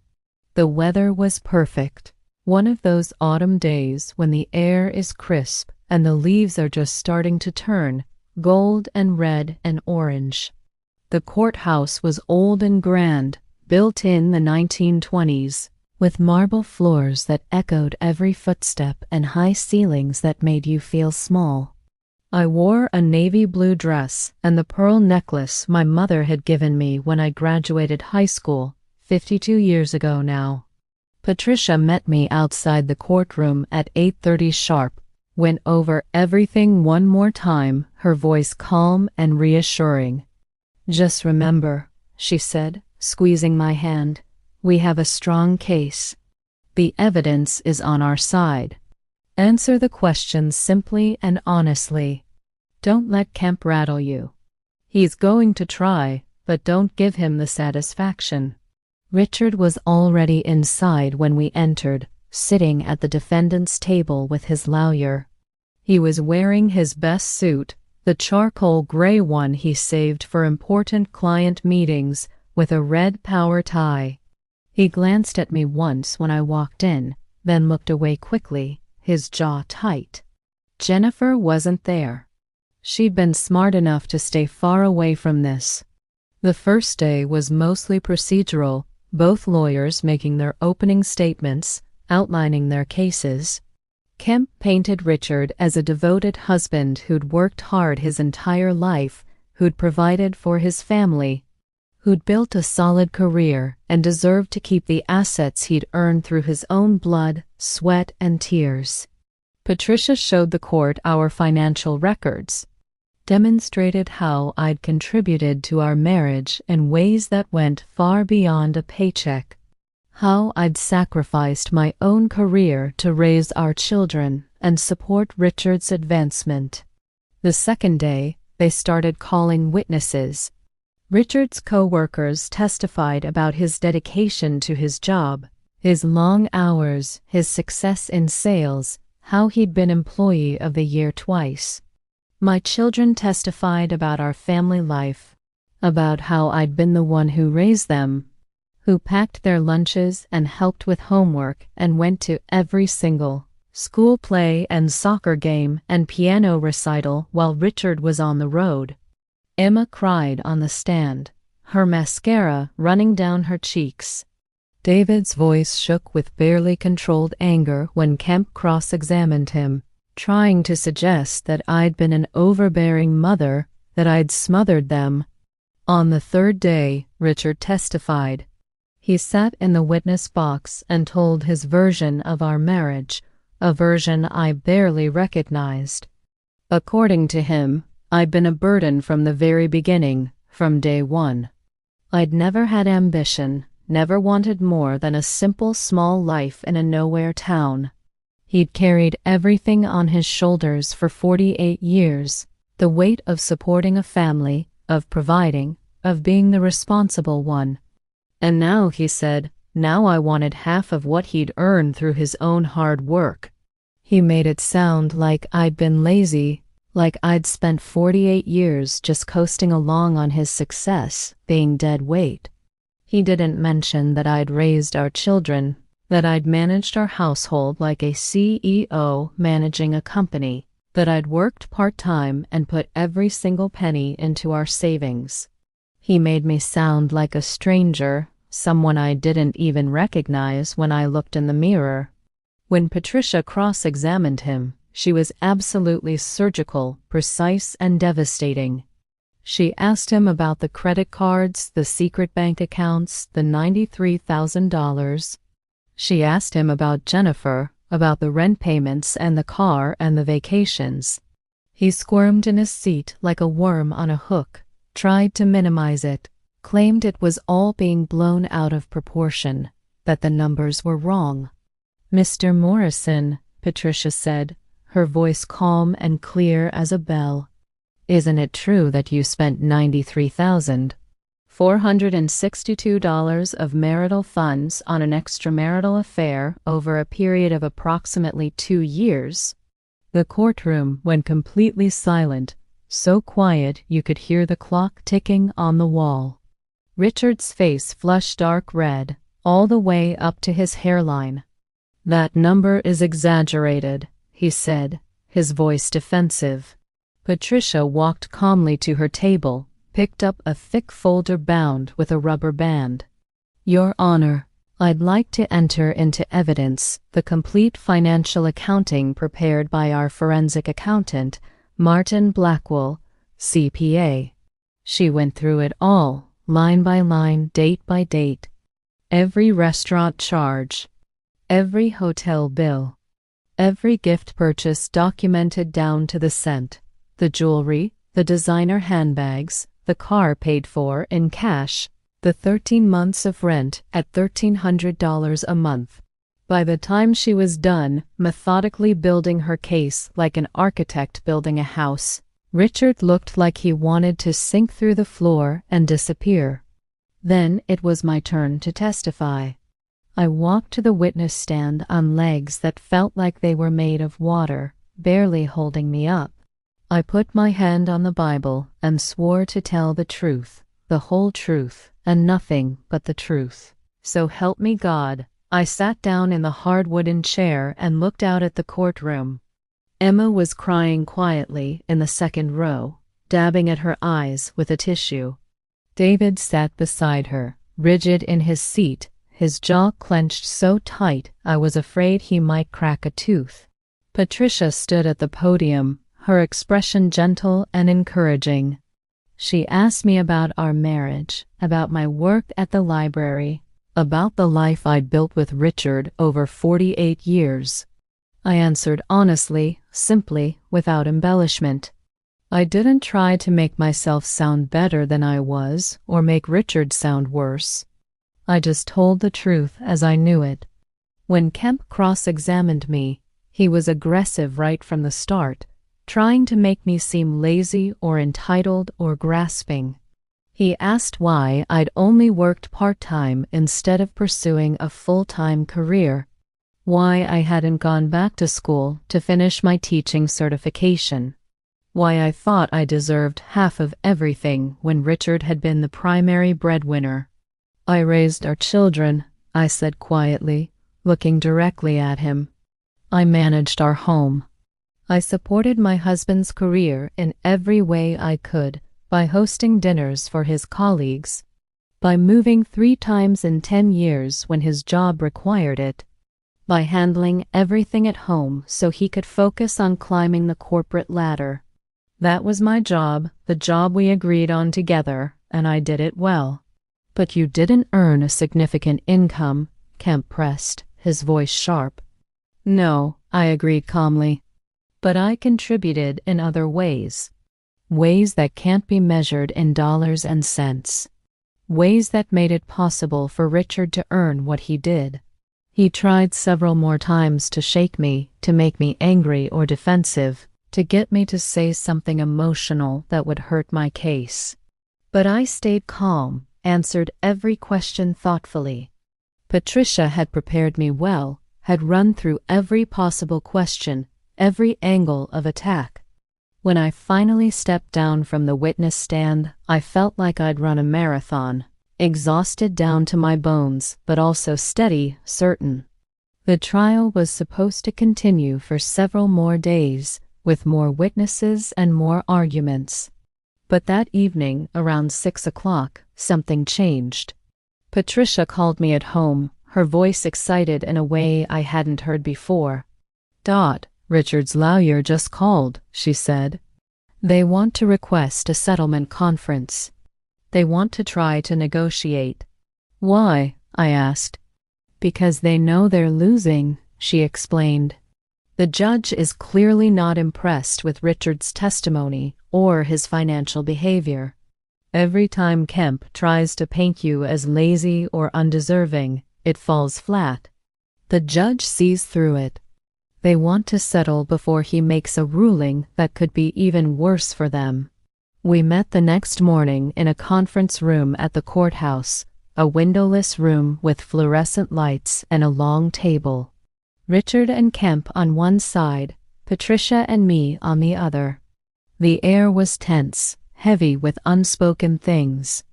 Speaker 1: The weather was perfect, one of those autumn days when the air is crisp and the leaves are just starting to turn gold and red and orange. The courthouse was old and grand, built in the 1920s, with marble floors that echoed every footstep and high ceilings that made you feel small. I wore a navy blue dress and the pearl necklace my mother had given me when I graduated high school, 52 years ago now. Patricia met me outside the courtroom at 8:30 sharp, went over everything one more time, her voice calm and reassuring. "Just remember," she said, squeezing my hand, "we have a strong case. The evidence is on our side. Answer the questions simply and honestly. Don't let Kemp rattle you. He's going to try, but don't give him the satisfaction." Richard was already inside when we entered, sitting at the defendant's table with his lawyer. He was wearing his best suit, the charcoal gray one he saved for important client meetings, with a red power tie. He glanced at me once when I walked in, then looked away quickly, his jaw tight. Jennifer wasn't there. She'd been smart enough to stay far away from this. The first day was mostly procedural, both lawyers making their opening statements, outlining their cases. Kemp painted Richard as a devoted husband who'd worked hard his entire life, who'd provided for his family, who'd built a solid career and deserved to keep the assets he'd earned through his own blood, sweat, and tears. Patricia showed the court our financial records, demonstrated how I'd contributed to our marriage in ways that went far beyond a paycheck, how I'd sacrificed my own career to raise our children and support Richard's advancement. The second day, they started calling witnesses. Richard's co-workers testified about his dedication to his job, his long hours, his success in sales, how he'd been Employee of the Year twice. My children testified about our family life, about how I'd been the one who raised them, who packed their lunches and helped with homework and went to every single school play and soccer game and piano recital while Richard was on the road. Emma cried on the stand, her mascara running down her cheeks. David's voice shook with barely controlled anger when Kemp cross-examined him, trying to suggest that I'd been an overbearing mother, that I'd smothered them. On the third day, Richard testified. He sat in the witness box and told his version of our marriage, a version I barely recognized. According to him, I'd been a burden from the very beginning, from day one. I'd never had ambition, never wanted more than a simple small life in a nowhere town. He'd carried everything on his shoulders for 48 years, the weight of supporting a family, of providing, of being the responsible one. And now, he said, now I wanted half of what he'd earned through his own hard work. He made it sound like I'd been lazy, like I'd spent 48 years just coasting along on his success, being dead weight. He didn't mention that I'd raised our children, that I'd managed our household like a CEO managing a company, that I'd worked part-time and put every single penny into our savings. He made me sound like a stranger, someone I didn't even recognize when I looked in the mirror. When Patricia cross-examined him, she was absolutely surgical, precise, and devastating. She asked him about the credit cards, the secret bank accounts, the $93,000. She asked him about Jennifer, about the rent payments and the car and the vacations. He squirmed in his seat like a worm on a hook, tried to minimize it, claimed it was all being blown out of proportion, that the numbers were wrong. "Mr. Morrison," Patricia said, her voice calm and clear as a bell, "isn't it true that you spent $93,462 of marital funds on an extramarital affair over a period of approximately 2 years?" The courtroom went completely silent, so quiet you could hear the clock ticking on the wall. Richard's face flushed dark red, all the way up to his hairline. "That number is exaggerated," he said, his voice defensive. Patricia walked calmly to her table, picked up a thick folder bound with a rubber band. "Your Honor, I'd like to enter into evidence the complete financial accounting prepared by our forensic accountant, Martin Blackwell, CPA. She went through it all, line by line, date by date. Every restaurant charge, every hotel bill, every gift purchase documented down to the cent, the jewelry, the designer handbags, the car paid for in cash, the 13 months of rent at $1,300 a month. By the time she was done, methodically building her case like an architect building a house, Richard looked like he wanted to sink through the floor and disappear. Then it was my turn to testify. I walked to the witness stand on legs that felt like they were made of water, barely holding me up. I put my hand on the Bible and swore to tell the truth, the whole truth, and nothing but the truth. So help me God. I sat down in the hard wooden chair and looked out at the courtroom. Emma was crying quietly in the second row, dabbing at her eyes with a tissue. David sat beside her, rigid in his seat, his jaw clenched so tight I was afraid he might crack a tooth. Patricia stood at the podium, her expression gentle and encouraging. She asked me about our marriage, about my work at the library, about the life I'd built with Richard over 48 years. I answered honestly, simply, without embellishment. I didn't try to make myself sound better than I was, or make Richard sound worse. I just told the truth as I knew it. When Kemp cross-examined me, he was aggressive right from the start, trying to make me seem lazy or entitled or grasping. He asked why I'd only worked part-time instead of pursuing a full-time career, why I hadn't gone back to school to finish my teaching certification, why I thought I deserved half of everything when Richard had been the primary breadwinner. "I raised our children," I said quietly, looking directly at him. "I managed our home. I supported my husband's career in every way I could, by hosting dinners for his colleagues, by moving 3 times in 10 years when his job required it, by handling everything at home so he could focus on climbing the corporate ladder. That was my job, the job we agreed on together, and I did it well." "But you didn't earn a significant income," Kemp pressed, his voice sharp. "No," I agreed calmly. "But I contributed in other ways. Ways that can't be measured in dollars and cents. Ways that made it possible for Richard to earn what he did." He tried several more times to shake me, to make me angry or defensive, to get me to say something emotional that would hurt my case. But I stayed calm, answered every question thoughtfully. Patricia had prepared me well, had run through every possible question, every angle of attack. When I finally stepped down from the witness stand, I felt like I'd run a marathon, exhausted down to my bones, but also steady, certain. The trial was supposed to continue for several more days, with more witnesses and more arguments. But that evening, around 6 o'clock, something changed. Patricia called me at home, her voice excited in a way I hadn't heard before. "Richard's lawyer just called," she said. "They want to request a settlement conference. They want to try to negotiate." "Why?" I asked. "Because they know they're losing," she explained. "The judge is clearly not impressed with Richard's testimony or his financial behavior. Every time Kemp tries to paint you as lazy or undeserving, it falls flat. The judge sees through it. They want to settle before he makes a ruling that could be even worse for them." We met the next morning in a conference room at the courthouse, a windowless room with fluorescent lights and a long table. Richard and Kemp on one side, Patricia and me on the other. The air was tense, heavy with unspoken things.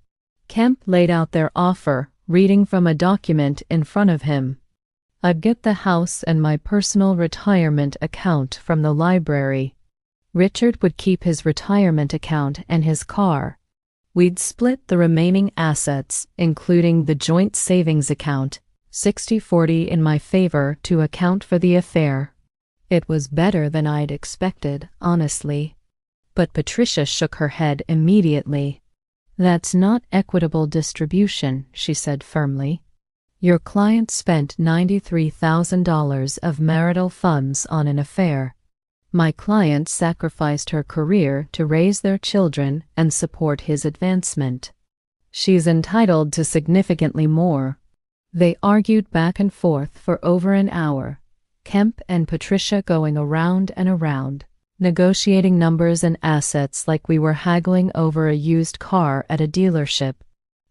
Speaker 1: Kemp laid out their offer, reading from a document in front of him. "I'd get the house and my personal retirement account from the library. Richard would keep his retirement account and his car. We'd split the remaining assets, including the joint savings account, 60-40 in my favor to account for the affair." It was better than I'd expected, honestly. But Patricia shook her head immediately. "That's not equitable distribution," she said firmly. "Your client spent $93,000 of marital funds on an affair. My client sacrificed her career to raise their children and support his advancement. She's entitled to significantly more." They argued back and forth for over an hour, Kemp and Patricia going around and around, negotiating numbers and assets like we were haggling over a used car at a dealership.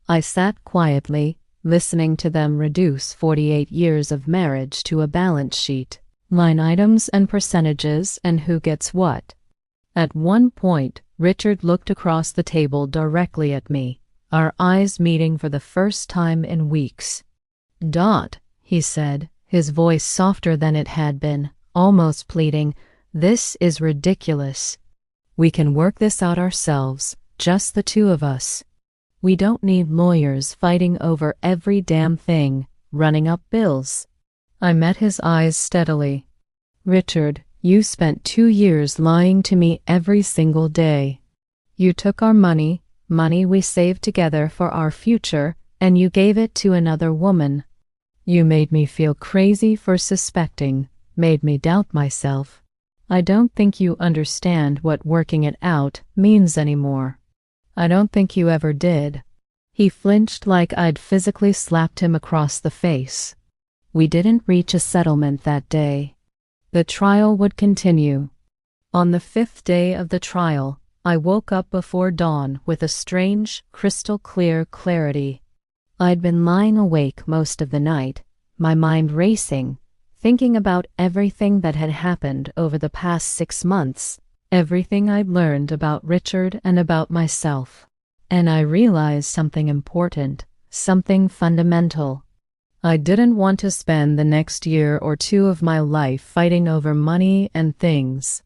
Speaker 1: I sat quietly, listening to them reduce 48 years of marriage to a balance sheet, line items and percentages and who gets what. At one point, Richard looked across the table directly at me, our eyes meeting for the first time in weeks. He said, his voice softer than it had been, almost pleading, "This is ridiculous. We can work this out ourselves, just the two of us. We don't need lawyers fighting over every damn thing, running up bills." I met his eyes steadily. "Richard, you spent 2 years lying to me every single day. You took our money we saved together for our future, and you gave it to another woman. You made me feel crazy for suspecting, made me doubt myself. I don't think you understand what working it out means anymore. I don't think you ever did." He flinched like I'd physically slapped him across the face. We didn't reach a settlement that day. The trial would continue. On the 5th day of the trial, I woke up before dawn with a strange, crystal-clear clarity. I'd been lying awake most of the night, my mind racing, thinking about everything that had happened over the past 6 months, everything I'd learned about Richard and about myself. And I realized something important, something fundamental. I didn't want to spend the next year or two of my life fighting over money and things.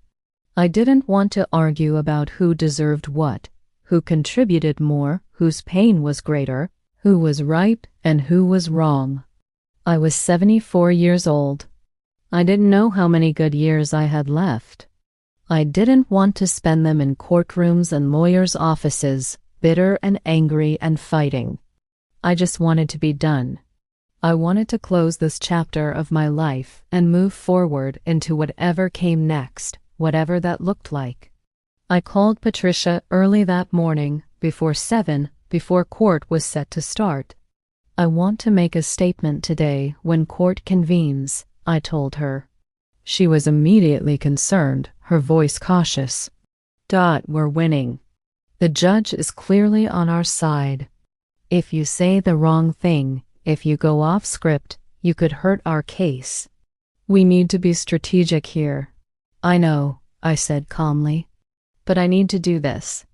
Speaker 1: I didn't want to argue about who deserved what, who contributed more, whose pain was greater, who was right and who was wrong. I was 74 years old. I didn't know how many good years I had left. I didn't want to spend them in courtrooms and lawyers' offices, bitter and angry and fighting. I just wanted to be done. I wanted to close this chapter of my life and move forward into whatever came next, whatever that looked like. I called Patricia early that morning, before 7, before court was set to start. I want to make a statement today when court convenes, I told her. She was immediately concerned, her voice cautious. We're winning. The judge is clearly on our side. If you say the wrong thing, if you go off script, you could hurt our case. We need to be strategic here. I know, I said calmly. But I need to do this.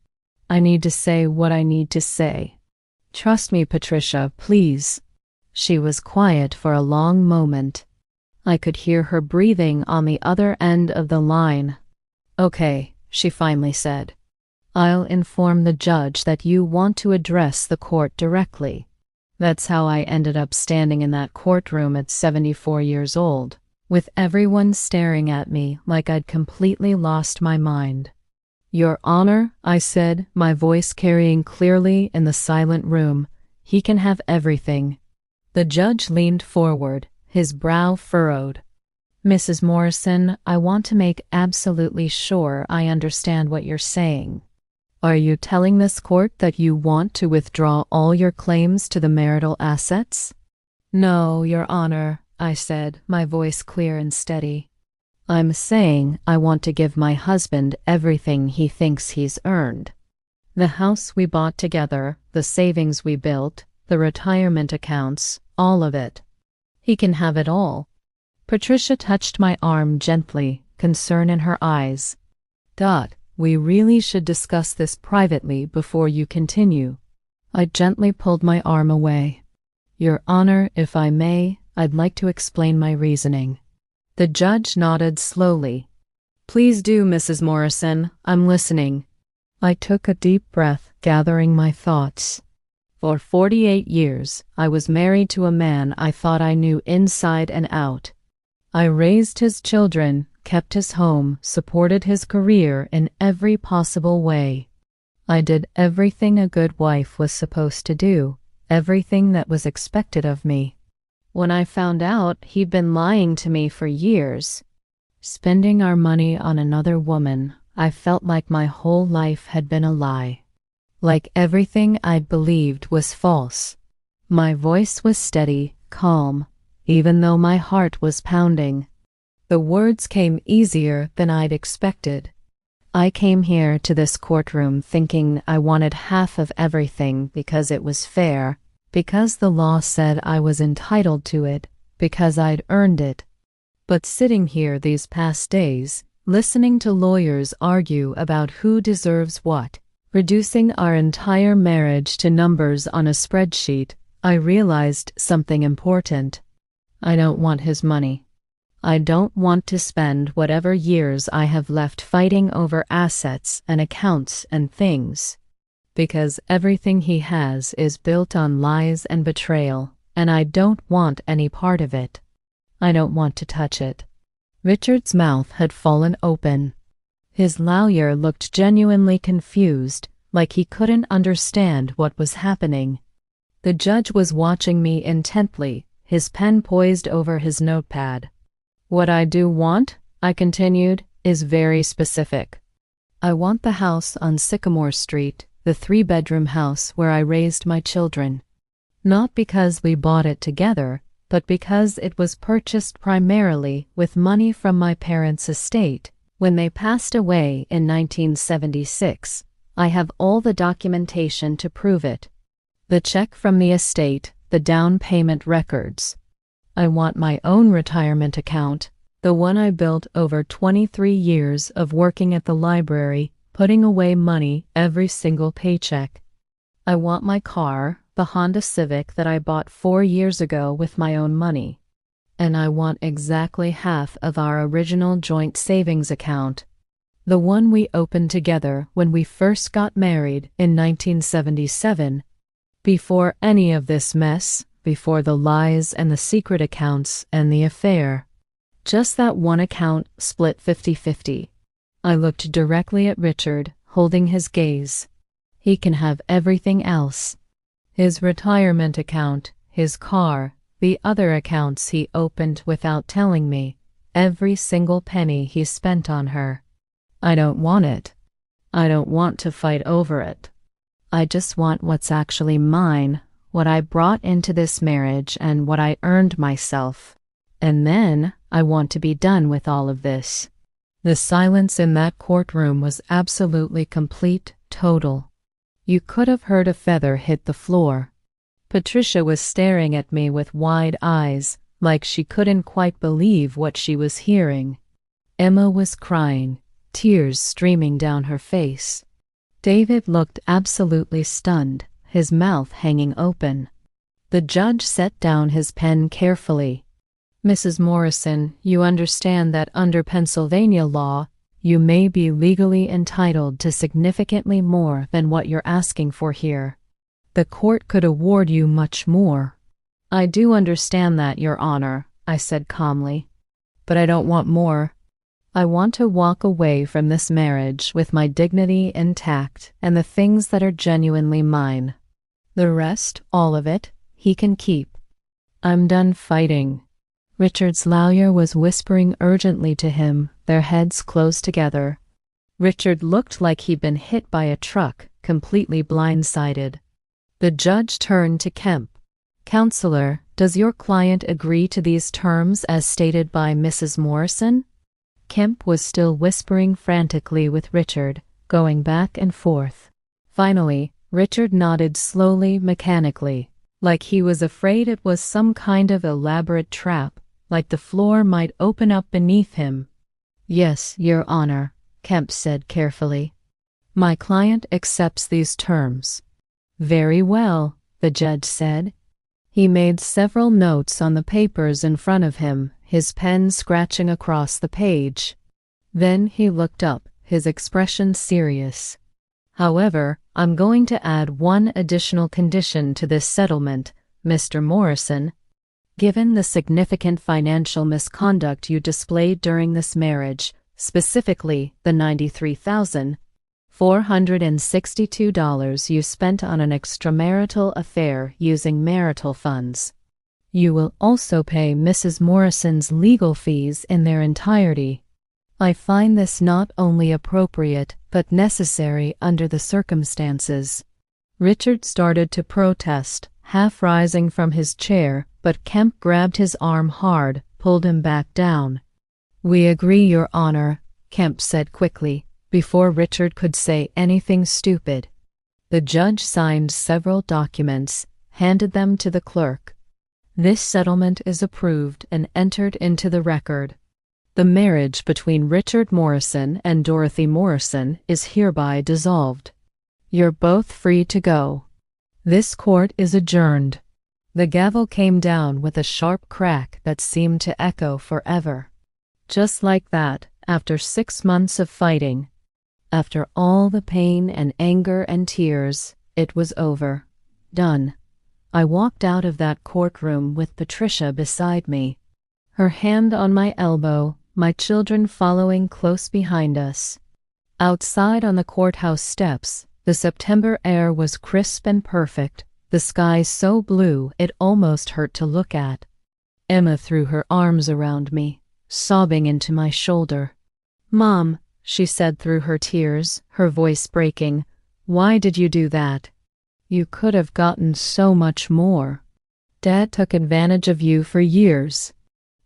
Speaker 1: I need to say what I need to say. Trust me, Patricia, please. She was quiet for a long moment. I could hear her breathing on the other end of the line. Okay, she finally said. I'll inform the judge that you want to address the court directly. That's how I ended up standing in that courtroom at 74 years old, with everyone staring at me like I'd completely lost my mind. Your Honor, I said, my voice carrying clearly in the silent room, he can have everything. The judge leaned forward, his brow furrowed. Mrs. Morrison, I want to make absolutely sure I understand what you're saying. Are you telling this court that you want to withdraw all your claims to the marital assets? No, Your Honor, I said, my voice clear and steady. I'm saying I want to give my husband everything he thinks he's earned. The house we bought together, the savings we built, the retirement accounts, all of it. He can have it all. Patricia touched my arm gently, concern in her eyes. We really should discuss this privately before you continue. I gently pulled my arm away. Your Honor, if I may, I'd like to explain my reasoning. The judge nodded slowly. Please do, Mrs. Morrison. I'm listening. I took a deep breath, gathering my thoughts. For 48 years, I was married to a man I thought I knew inside and out. I raised his children, kept his home, supported his career in every possible way. I did everything a good wife was supposed to do, everything that was expected of me. When I found out he'd been lying to me for years, spending our money on another woman, I felt like my whole life had been a lie. Like everything I'd believed was false. My voice was steady, calm, even though my heart was pounding. The words came easier than I'd expected. I came here to this courtroom thinking I wanted half of everything because it was fair, because the law said I was entitled to it, because I'd earned it. But sitting here these past days, listening to lawyers argue about who deserves what, reducing our entire marriage to numbers on a spreadsheet, I realized something important. I don't want his money. I don't want to spend whatever years I have left fighting over assets and accounts and things. Because everything he has is built on lies and betrayal, and I don't want any part of it. I don't want to touch it. Richard's mouth had fallen open. His lawyer looked genuinely confused, like he couldn't understand what was happening. The judge was watching me intently, his pen poised over his notepad. What I do want, I continued, is very specific. I want the house on Sycamore Street, the 3-bedroom house where I raised my children. Not because we bought it together, but because it was purchased primarily with money from my parents' estate, When they passed away in 1976, I have all the documentation to prove it. The check from the estate, the down payment records. I want my own retirement account, the one I built over 23 years of working at the library, putting away money every single paycheck. I want my car, the Honda Civic that I bought 4 years ago with my own money. And I want exactly half of our original joint savings account, the one we opened together when we first got married in 1977, before any of this mess, before the lies and the secret accounts and the affair. Just that one account split 50-50. I looked directly at Richard, holding his gaze. He can have everything else. His retirement account, his car, the other accounts he opened without telling me, every single penny he spent on her. I don't want it. I don't want to fight over it. I just want what's actually mine, what I brought into this marriage and what I earned myself. And then I want to be done with all of this. The silence in that courtroom was absolutely complete, total. You could have heard a feather hit the floor. Patricia was staring at me with wide eyes, like she couldn't quite believe what she was hearing. Emma was crying, tears streaming down her face. David looked absolutely stunned, his mouth hanging open. The judge set down his pen carefully. Mrs. Morrison, you understand that under Pennsylvania law, you may be legally entitled to significantly more than what you're asking for here. The court could award you much more. I do understand that, Your Honor, I said calmly. But I don't want more. I want to walk away from this marriage with my dignity intact and the things that are genuinely mine. The rest, all of it, he can keep. I'm done fighting. Richard's lawyer was whispering urgently to him, their heads close together. Richard looked like he'd been hit by a truck, completely blindsided. The judge turned to Kemp. Counselor, does your client agree to these terms as stated by Mrs. Morrison? Kemp was still whispering frantically with Richard, going back and forth. Finally, Richard nodded slowly, mechanically, like he was afraid it was some kind of elaborate trap, like the floor might open up beneath him. Yes, Your Honor, Kemp said carefully. My client accepts these terms. Very well, the judge said. He made several notes on the papers in front of him, his pen scratching across the page. Then he looked up, his expression serious. However, I'm going to add one additional condition to this settlement, Mr. Morrison. Given the significant financial misconduct you displayed during this marriage, specifically the $93,462 you spent on an extramarital affair using marital funds, you will also pay Mrs. Morrison's legal fees in their entirety. I find this not only appropriate but necessary under the circumstances. Richard started to protest, half rising from his chair, but Kemp grabbed his arm hard, pulled him back down. We agree, Your Honor, Kemp said quickly, before Richard could say anything stupid. The judge signed several documents, handed them to the clerk. This settlement is approved and entered into the record. The marriage between Richard Morrison and Dorothy Morrison is hereby dissolved. You're both free to go. This court is adjourned. The gavel came down with a sharp crack that seemed to echo forever. Just like that, after 6 months of fighting, after all the pain and anger and tears, it was over. Done. I walked out of that courtroom with Patricia beside me, her hand on my elbow, my children following close behind us. Outside on the courthouse steps, the September air was crisp and perfect, the sky so blue it almost hurt to look at. Emma threw her arms around me, sobbing into my shoulder. Mom, she said through her tears, her voice breaking, why did you do that? You could have gotten so much more. Dad took advantage of you for years.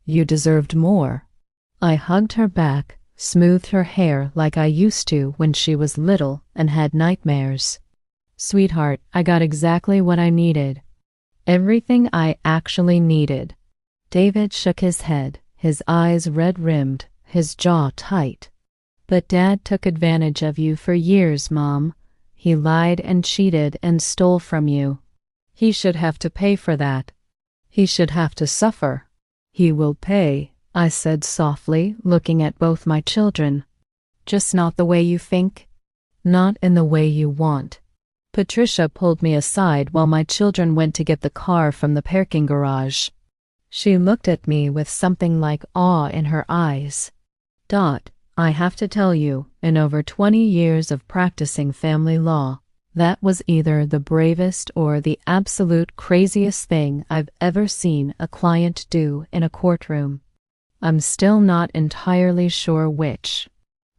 Speaker 1: You deserved more. I hugged her back, smoothed her hair like I used to when she was little and had nightmares. Sweetheart, I got exactly what I needed. Everything I actually needed. David shook his head, his eyes red-rimmed, his jaw tight. But Dad took advantage of you for years, Mom. He lied and cheated and stole from you. He should have to pay for that. He should have to suffer. He will pay, I said softly, looking at both my children. Just not the way you think. Not in the way you want. Patricia pulled me aside while my children went to get the car from the parking garage. She looked at me with something like awe in her eyes. Dot, I have to tell you, in over 20 years of practicing family law, that was either the bravest or the absolute craziest thing I've ever seen a client do in a courtroom. I'm still not entirely sure which.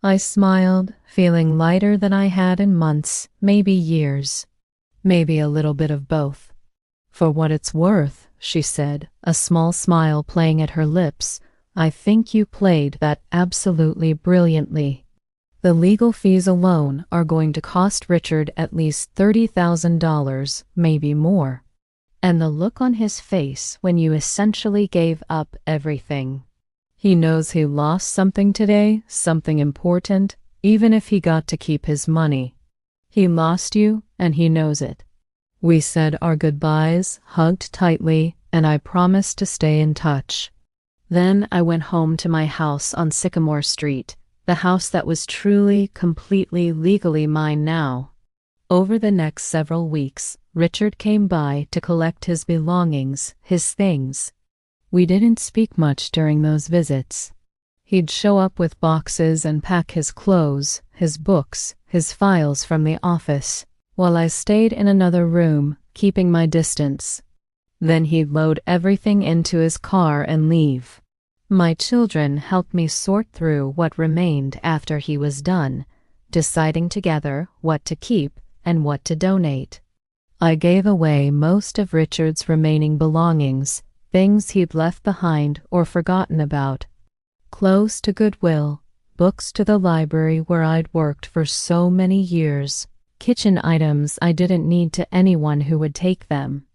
Speaker 1: I smiled, feeling lighter than I had in months, maybe years. Maybe a little bit of both. For what it's worth, she said, a small smile playing at her lips, I think you played that absolutely brilliantly. The legal fees alone are going to cost Richard at least $30,000, maybe more. And the look on his face when you essentially gave up everything. He knows he lost something today, something important, even if he got to keep his money. He lost you, and he knows it. We said our goodbyes, hugged tightly, and I promised to stay in touch. Then I went home to my house on Sycamore Street, the house that was truly, completely, legally mine now. Over the next several weeks, Richard came by to collect his belongings, his things. We didn't speak much during those visits. He'd show up with boxes and pack his clothes, his books, his files from the office, while I stayed in another room, keeping my distance. Then he'd load everything into his car and leave. My children helped me sort through what remained after he was done, deciding together what to keep and what to donate. I gave away most of Richard's remaining belongings, things he'd left behind or forgotten about. Clothes to Goodwill, books to the library where I'd worked for so many years, kitchen items I didn't need to anyone who would take them.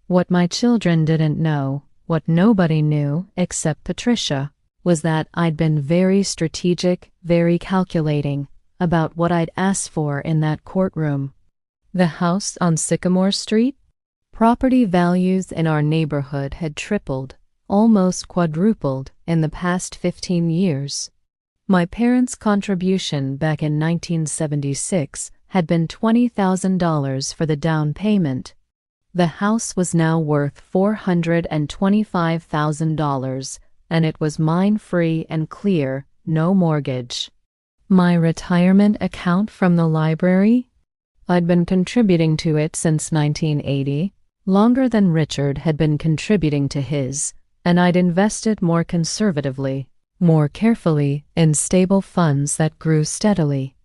Speaker 1: What my children didn't know, what nobody knew except Patricia, was that I'd been very strategic, very calculating about what I'd asked for in that courtroom. The house on Sycamore Street? Property values in our neighborhood had tripled, almost quadrupled, in the past 15 years. My parents' contribution back in 1976 had been $20,000 for the down payment. The house was now worth $425,000, and it was mine free and clear, no mortgage. My retirement account from the library? I'd been contributing to it since 1980, longer than Richard had been contributing to his, and I'd invested more conservatively, more carefully, in stable funds that grew steadily.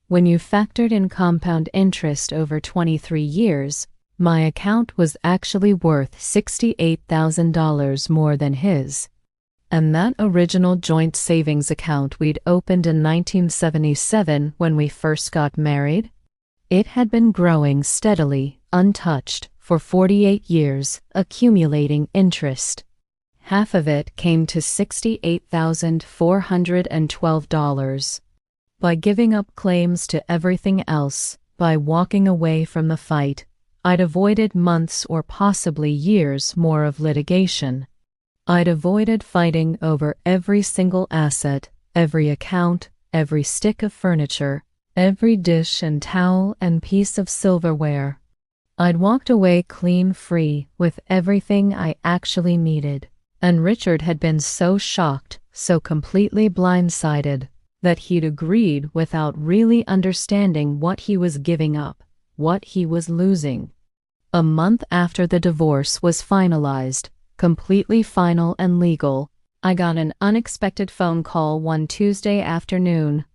Speaker 1: When you factored in compound interest over 23 years, my account was actually worth $68,000 more than his. And that original joint savings account we'd opened in 1977 when we first got married? It had been growing steadily, untouched, for 48 years, accumulating interest. Half of it came to $68,412. By giving up claims to everything else, by walking away from the fight, I'd avoided months or possibly years more of litigation. I'd avoided fighting over every single asset, every account, every stick of furniture, every dish and towel and piece of silverware. I'd walked away clean free with everything I actually needed, and Richard had been so shocked, so completely blindsided, that he'd agreed without really understanding what he was giving up, what he was losing. A month after the divorce was finalized, completely final and legal, I got an unexpected phone call one Tuesday afternoon.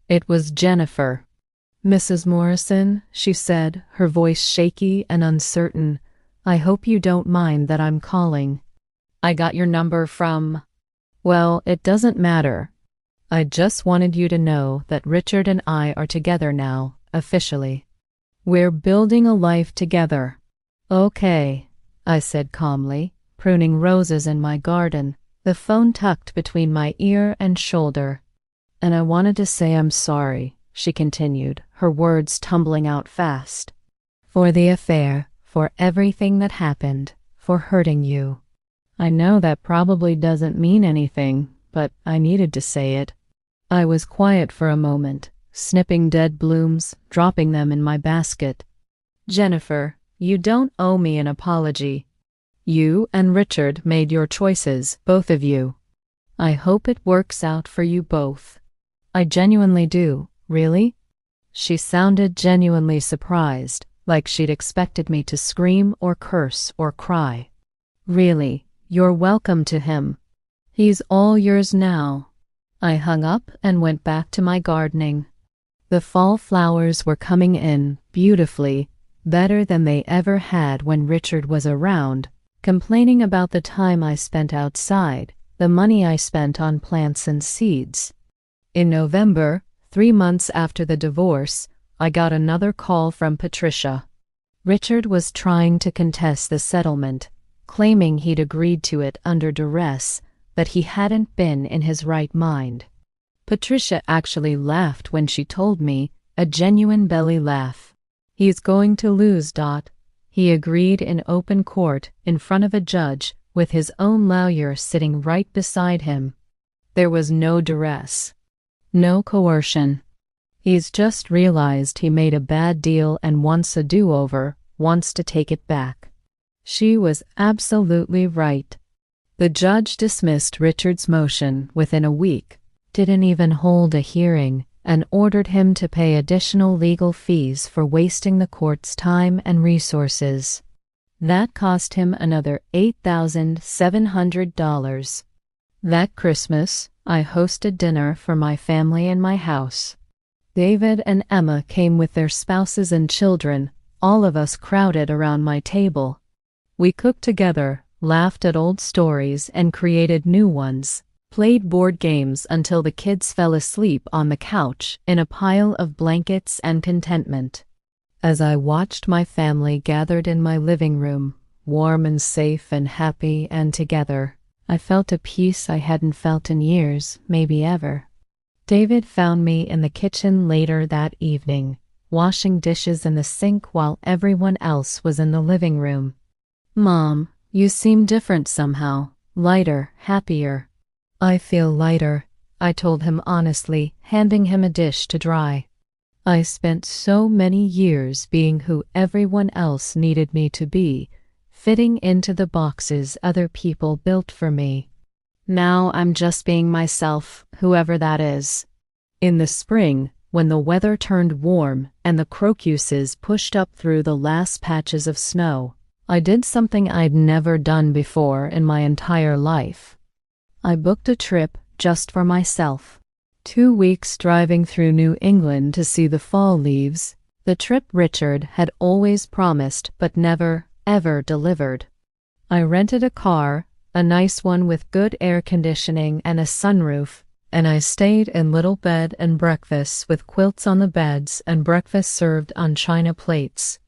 Speaker 1: It was Jennifer. "Mrs. Morrison," she said, her voice shaky and uncertain, "I hope you don't mind that I'm calling. I got your number from—well, it doesn't matter. I just wanted you to know that Richard and I are together now, officially. We're building a life together." "Okay," I said calmly, pruning roses in my garden, the phone tucked between my ear and shoulder. "And I wanted to say I'm sorry," she continued, her words tumbling out fast. "For the affair, for everything that happened, for hurting you. I know that probably doesn't mean anything, but I needed to say it." I was quiet for a moment, snipping dead blooms, dropping them in my basket. "Jennifer, you don't owe me an apology. You and Richard made your choices, both of you. I hope it works out for you both. I genuinely do, really." She sounded genuinely surprised, like she'd expected me to scream or curse or cry. "Really, you're welcome to him. He's all yours now." I hung up and went back to my gardening. The fall flowers were coming in beautifully, better than they ever had when Richard was around, complaining about the time I spent outside, the money I spent on plants and seeds. In November, 3 months after the divorce, I got another call from Patricia. Richard was trying to contest the settlement, claiming he'd agreed to it under duress, that he hadn't been in his right mind. Patricia actually laughed when she told me, a genuine belly laugh. "He's going to lose, Dot." He agreed in open court, in front of a judge, with his own lawyer sitting right beside him. There was no duress, no coercion. He's just realized he made a bad deal and wants a do-over, wants to take it back. She was absolutely right. The judge dismissed Richard's motion within a week, didn't even hold a hearing, and ordered him to pay additional legal fees for wasting the court's time and resources. That cost him another $8,700. That Christmas, I hosted dinner for my family in my house. David and Emma came with their spouses and children, all of us crowded around my table. We cooked together, laughed at old stories and created new ones, played board games until the kids fell asleep on the couch in a pile of blankets and contentment. As I watched my family gathered in my living room, warm and safe and happy and together, I felt a peace I hadn't felt in years, maybe ever. David found me in the kitchen later that evening, washing dishes in the sink while everyone else was in the living room. "Mom, you seem different somehow, lighter, happier." "I feel lighter," I told him honestly, handing him a dish to dry. "I spent so many years being who everyone else needed me to be, fitting into the boxes other people built for me. Now I'm just being myself, whoever that is." In the spring, when the weather turned warm and the crocuses pushed up through the last patches of snow, I did something I'd never done before in my entire life. I booked a trip just for myself. 2 weeks driving through New England to see the fall leaves, the trip Richard had always promised but never, ever delivered. I rented a car, a nice one with good air conditioning and a sunroof, and I stayed in little bed and breakfasts with quilts on the beds and breakfast served on china plates.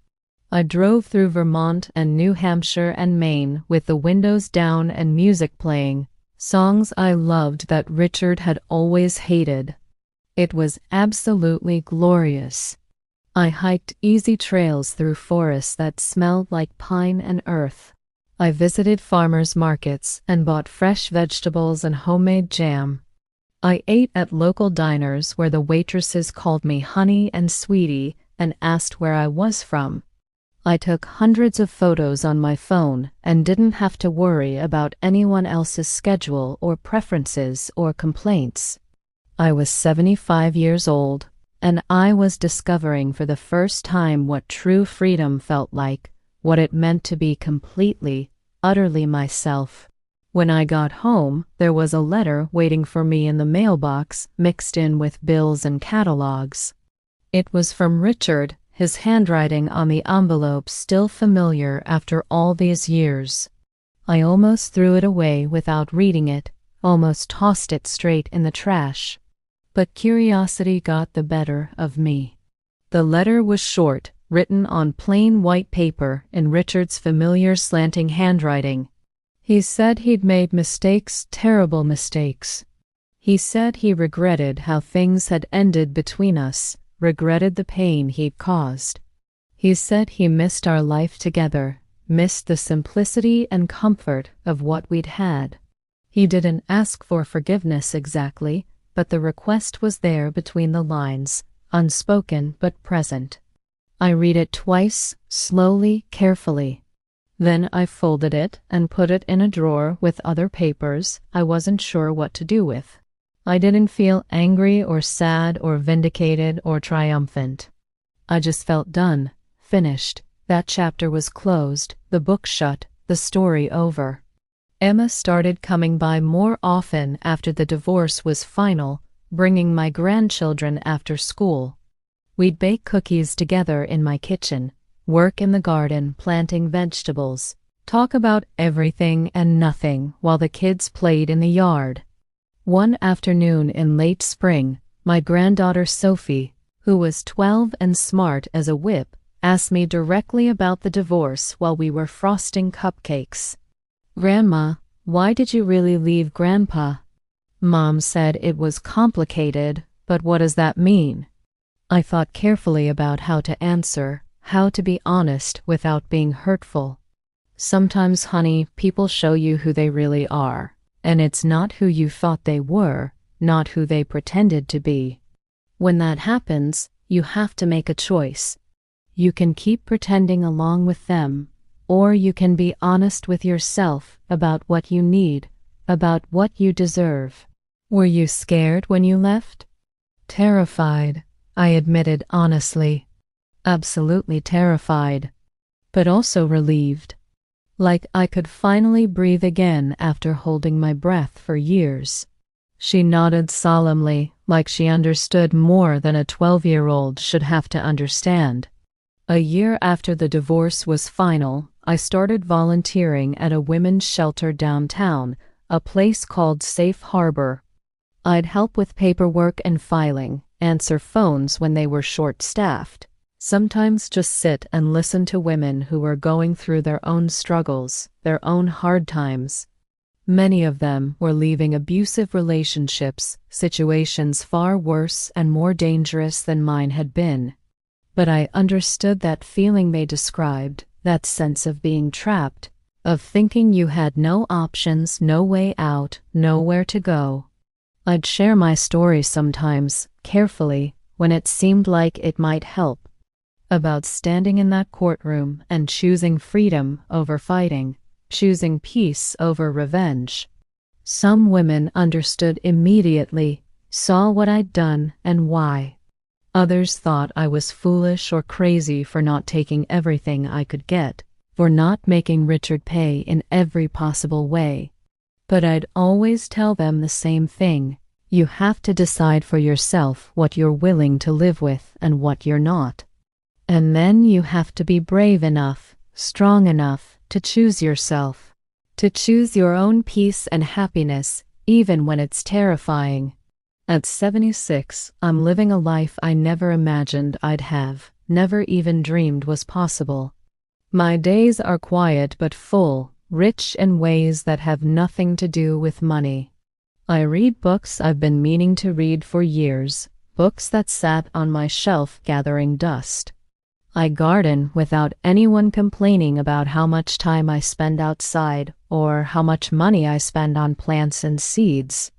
Speaker 1: I drove through Vermont and New Hampshire and Maine with the windows down and music playing, songs I loved that Richard had always hated. It was absolutely glorious. I hiked easy trails through forests that smelled like pine and earth. I visited farmers' markets and bought fresh vegetables and homemade jam. I ate at local diners where the waitresses called me honey and sweetie and asked where I was from. I took hundreds of photos on my phone and didn't have to worry about anyone else's schedule or preferences or complaints. I was 75 years old, and I was discovering for the first time what true freedom felt like, what it meant to be completely, utterly myself. When I got home, there was a letter waiting for me in the mailbox, mixed in with bills and catalogs. It was from Richard, his handwriting on the envelope still familiar after all these years. I almost threw it away without reading it, almost tossed it straight in the trash. But curiosity got the better of me. The letter was short, written on plain white paper in Richard's familiar slanting handwriting. He said he'd made mistakes, terrible mistakes. He said he regretted how things had ended between us, regretted the pain he'd caused. He said he missed our life together, missed the simplicity and comfort of what we'd had. He didn't ask for forgiveness exactly, but the request was there between the lines, unspoken but present. I read it twice, slowly, carefully. Then I folded it and put it in a drawer with other papers I wasn't sure what to do with. I didn't feel angry or sad or vindicated or triumphant. I just felt done, finished. That chapter was closed, the book shut, the story over. Emma started coming by more often after the divorce was final, bringing my grandchildren after school. We'd bake cookies together in my kitchen, work in the garden planting vegetables, talk about everything and nothing while the kids played in the yard. One afternoon in late spring, my granddaughter Sophie, who was 12 and smart as a whip, asked me directly about the divorce while we were frosting cupcakes. "Grandma, why did you really leave Grandpa?" Mom said it was complicated, but what does that mean? I thought carefully about how to answer, how to be honest without being hurtful. Sometimes, honey, people show you who they really are, and it's not who you thought they were, not who they pretended to be. When that happens, you have to make a choice. You can keep pretending along with them, or you can be honest with yourself about what you need, about what you deserve. Were you scared when you left? Terrified, I admitted honestly. Absolutely terrified, but also relieved. Like I could finally breathe again after holding my breath for years. She nodded solemnly, like she understood more than a 12-year-old should have to understand. A year after the divorce was final, I started volunteering at a women's shelter downtown, a place called Safe Harbor. I'd help with paperwork and filing, answer phones when they were short-staffed, sometimes just sit and listen to women who were going through their own struggles, their own hard times. Many of them were leaving abusive relationships, situations far worse and more dangerous than mine had been. But I understood that feeling they described, that sense of being trapped, of thinking you had no options, no way out, nowhere to go. I'd share my story sometimes, carefully, when it seemed like it might help. About standing in that courtroom and choosing freedom over fighting, choosing peace over revenge. Some women understood immediately, saw what I'd done and why. Others thought I was foolish or crazy for not taking everything I could get, for not making Richard pay in every possible way. But I'd always tell them the same thing. You have to decide for yourself what you're willing to live with and what you're not. And then you have to be brave enough, strong enough, to choose yourself. To choose your own peace and happiness, even when it's terrifying. At 76, I'm living a life I never imagined I'd have, never even dreamed was possible. My days are quiet but full, rich in ways that have nothing to do with money. I read books I've been meaning to read for years, books that sat on my shelf gathering dust. I garden without anyone complaining about how much time I spend outside or how much money I spend on plants and seeds.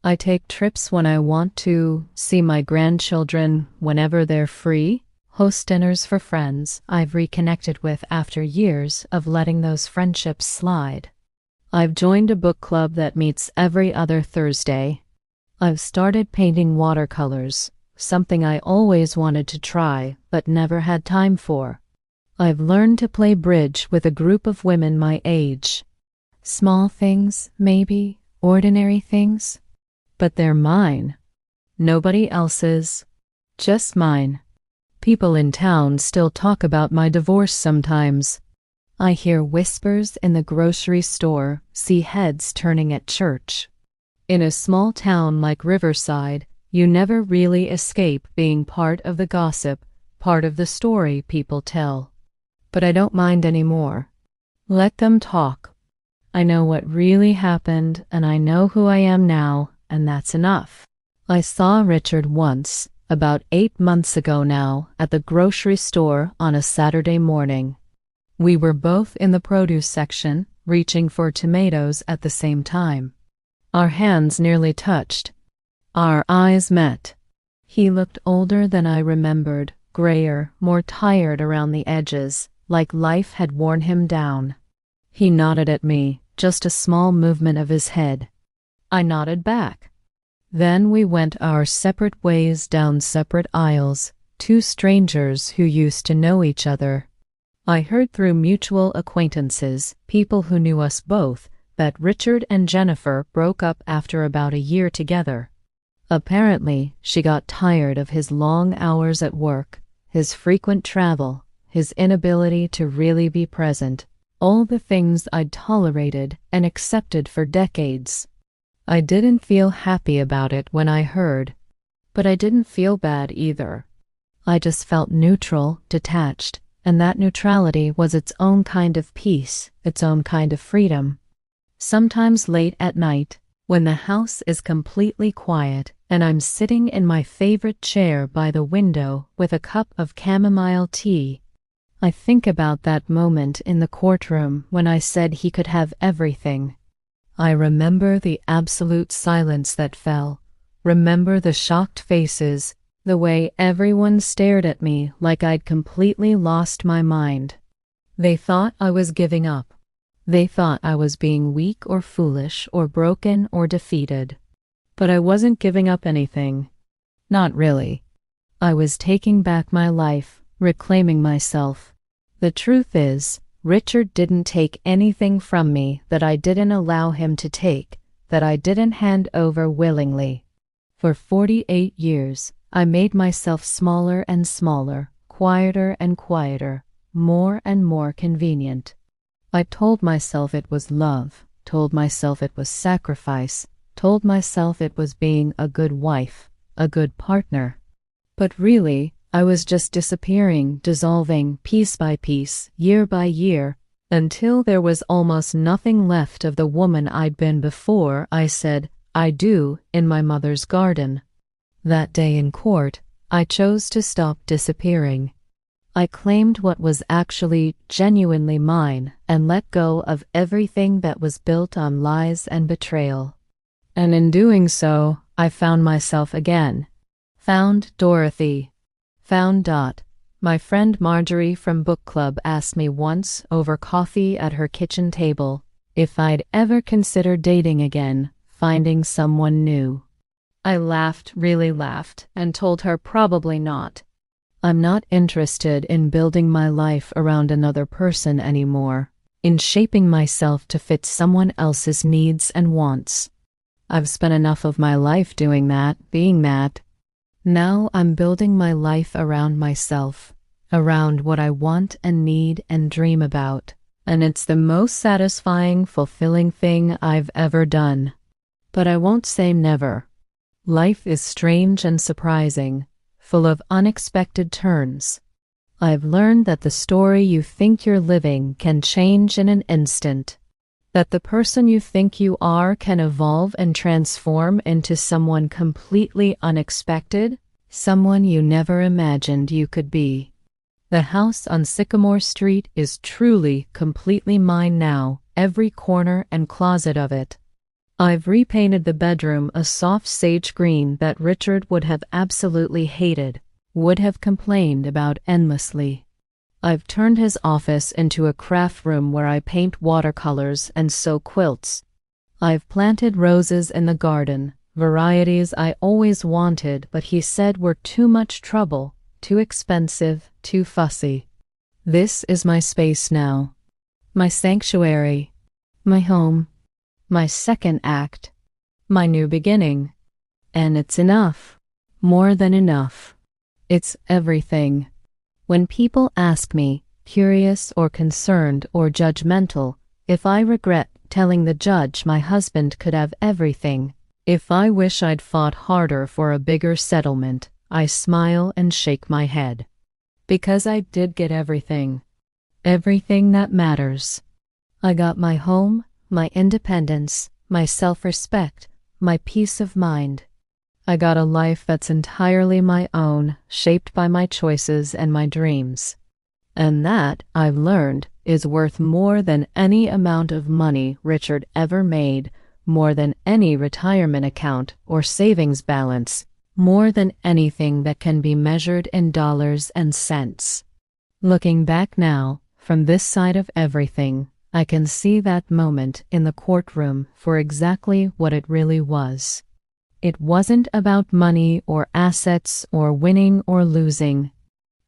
Speaker 1: I take trips when I want to, see my grandchildren whenever they're free, host dinners for friends I've reconnected with after years of letting those friendships slide. I've joined a book club that meets every other Thursday. I've started painting watercolors, something I always wanted to try but never had time for. I've learned to play bridge with a group of women my age. Small things, maybe, ordinary things. But they're mine. Nobody else's. Just mine. People in town still talk about my divorce sometimes. I hear whispers in the grocery store, see heads turning at church. In a small town like Riverside, You never really escape being part of the gossip, part of the story people tell. But I don't mind anymore. Let them talk. I know what really happened, and I know who I am now, and that's enough. I saw Richard once, about 8 months ago now, at the grocery store on a Saturday morning. We were both in the produce section, reaching for tomatoes at the same time. Our hands nearly touched. Our eyes met. He looked older than I remembered, grayer, more tired around the edges, like life had worn him down. He nodded at me, just a small movement of his head. I nodded back. Then we went our separate ways down separate aisles, two strangers who used to know each other. I heard through mutual acquaintances, people who knew us both, that Richard and Jennifer broke up after about a year together. Apparently, she got tired of his long hours at work, his frequent travel, his inability to really be present, all the things I'd tolerated and accepted for decades. I didn't feel happy about it when I heard, but I didn't feel bad either. I just felt neutral, detached, and that neutrality was its own kind of peace, its own kind of freedom. Sometimes late at night, when the house is completely quiet and I'm sitting in my favorite chair by the window with a cup of chamomile tea, I think about that moment in the courtroom when I said he could have everything. I remember the absolute silence that fell, remember the shocked faces, the way everyone stared at me like I'd completely lost my mind. They thought I was giving up. They thought I was being weak or foolish or broken or defeated. But I wasn't giving up anything. Not really. I was taking back my life, reclaiming myself. The truth is, Richard didn't take anything from me that I didn't allow him to take, that I didn't hand over willingly. For 48 years, I made myself smaller and smaller, quieter and quieter, more and more convenient. I told myself it was love, told myself it was sacrifice, told myself it was being a good wife, a good partner. But really, I was just disappearing, dissolving, piece by piece, year by year, until there was almost nothing left of the woman I'd been before I said, "I do," in my mother's garden. That day in court, I chose to stop disappearing. I claimed what was actually genuinely mine and let go of everything that was built on lies and betrayal. And in doing so, I found myself again. Found Dorothy. Found Dot. My friend Marjorie from book club asked me once over coffee at her kitchen table if I'd ever consider dating again, finding someone new. I laughed, really laughed, and told her probably not. I'm not interested in building my life around another person anymore, in shaping myself to fit someone else's needs and wants. I've spent enough of my life doing that, being that. Now I'm building my life around myself, around what I want and need and dream about, and it's the most satisfying, fulfilling thing I've ever done. But I won't say never. Life is strange and surprising, full of unexpected turns. I've learned that the story you think you're living can change in an instant, that the person you think you are can evolve and transform into someone completely unexpected, someone you never imagined you could be. The house on Sycamore Street is truly, completely mine now, every corner and closet of it. I've repainted the bedroom a soft sage green that Richard would have absolutely hated, would have complained about endlessly. I've turned his office into a craft room where I paint watercolors and sew quilts. I've planted roses in the garden, varieties I always wanted but he said were too much trouble, too expensive, too fussy. This is my space now, my sanctuary, my home, my second act, my new beginning. And it's enough, more than enough. It's everything. When people ask me, curious or concerned or judgmental, if I regret telling the judge my husband could have everything, If I wish I'd fought harder for a bigger settlement, I smile and shake my head. Because I did get everything. Everything that matters. I got my home, my independence, my self-respect, my peace of mind. I got a life that's entirely my own, shaped by my choices and my dreams. And that, I've learned, is worth more than any amount of money Richard ever made, more than any retirement account or savings balance, more than anything that can be measured in dollars and cents. Looking back now, from this side of everything, I can see that moment in the courtroom for exactly what it really was. It wasn't about money or assets or winning or losing.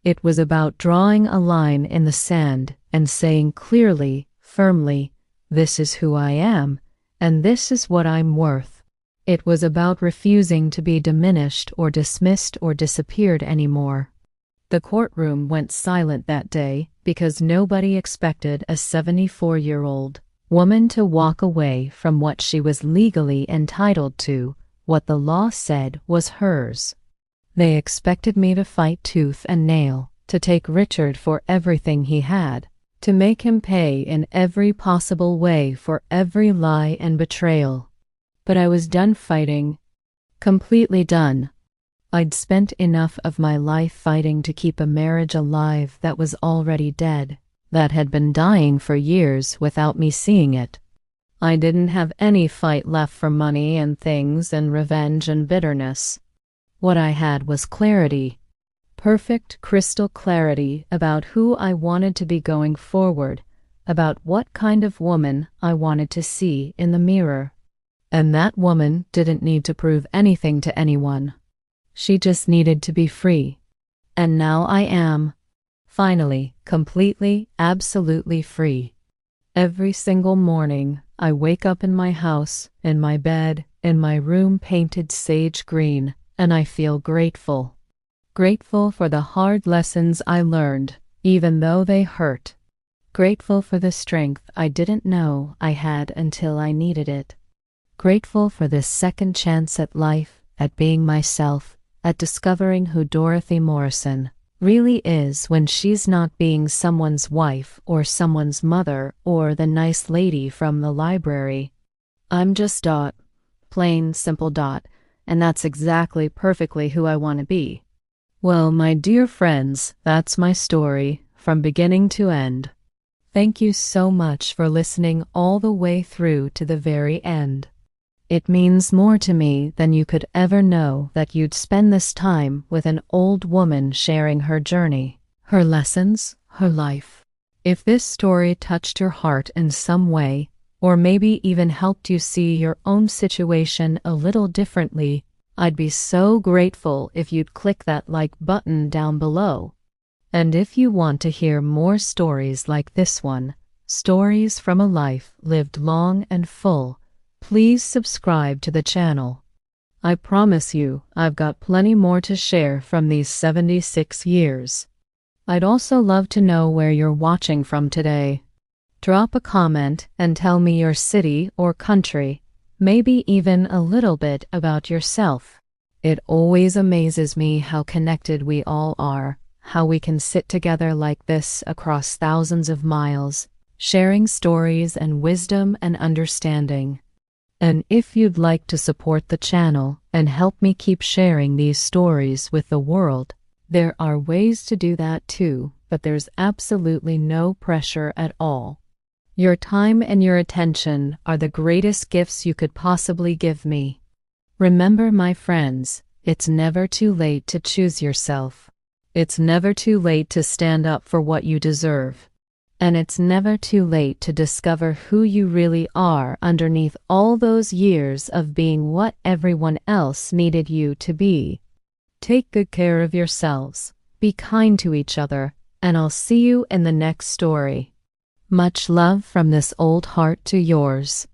Speaker 1: It was about drawing a line in the sand and saying clearly, firmly, this is who I am, and this is what I'm worth. It was about refusing to be diminished or dismissed or disappeared anymore. The courtroom went silent that day because nobody expected a 74-year-old woman to walk away from what she was legally entitled to, what the law said was hers. They expected me to fight tooth and nail, to take Richard for everything he had, to make him pay in every possible way for every lie and betrayal. But I was done fighting. Completely done. I'd spent enough of my life fighting to keep a marriage alive that was already dead, that had been dying for years without me seeing it. I didn't have any fight left for money and things and revenge and bitterness. What I had was clarity, perfect crystal clarity about who I wanted to be going forward, about what kind of woman I wanted to see in the mirror. And that woman didn't need to prove anything to anyone. She just needed to be free. And now I am, finally, completely, absolutely free. Every single morning, I wake up in my house, in my bed, in my room painted sage green, and I feel grateful. Grateful for the hard lessons I learned, even though they hurt. Grateful for the strength I didn't know I had until I needed it. Grateful for this second chance at life, at being myself, at discovering who Dorothy Morrison really is when she's not being someone's wife or someone's mother or the nice lady from the library. I'm just Dot, plain simple Dot, and that's exactly perfectly who I want to be. Well, my dear friends, that's my story from beginning to end. Thank you so much for listening all the way through to the very end. It means more to me than you could ever know that you'd spend this time with an old woman sharing her journey, her lessons, her life. If this story touched your heart in some way, or maybe even helped you see your own situation a little differently, I'd be so grateful if you'd click that like button down below. And if you want to hear more stories like this one, stories from a life lived long and full, please subscribe to the channel. I promise you, I've got plenty more to share from these 76 years. I'd also love to know where you're watching from today. Drop a comment and tell me your city or country, maybe even a little bit about yourself. It always amazes me how connected we all are, how we can sit together like this across thousands of miles, sharing stories and wisdom and understanding. And if you'd like to support the channel and help me keep sharing these stories with the world, there are ways to do that too, but there's absolutely no pressure at all. Your time and your attention are the greatest gifts you could possibly give me. Remember, my friends, it's never too late to choose yourself. It's never too late to stand up for what you deserve. And it's never too late to discover who you really are underneath all those years of being what everyone else needed you to be. Take good care of yourselves, be kind to each other, and I'll see you in the next story. Much love from this old heart to yours.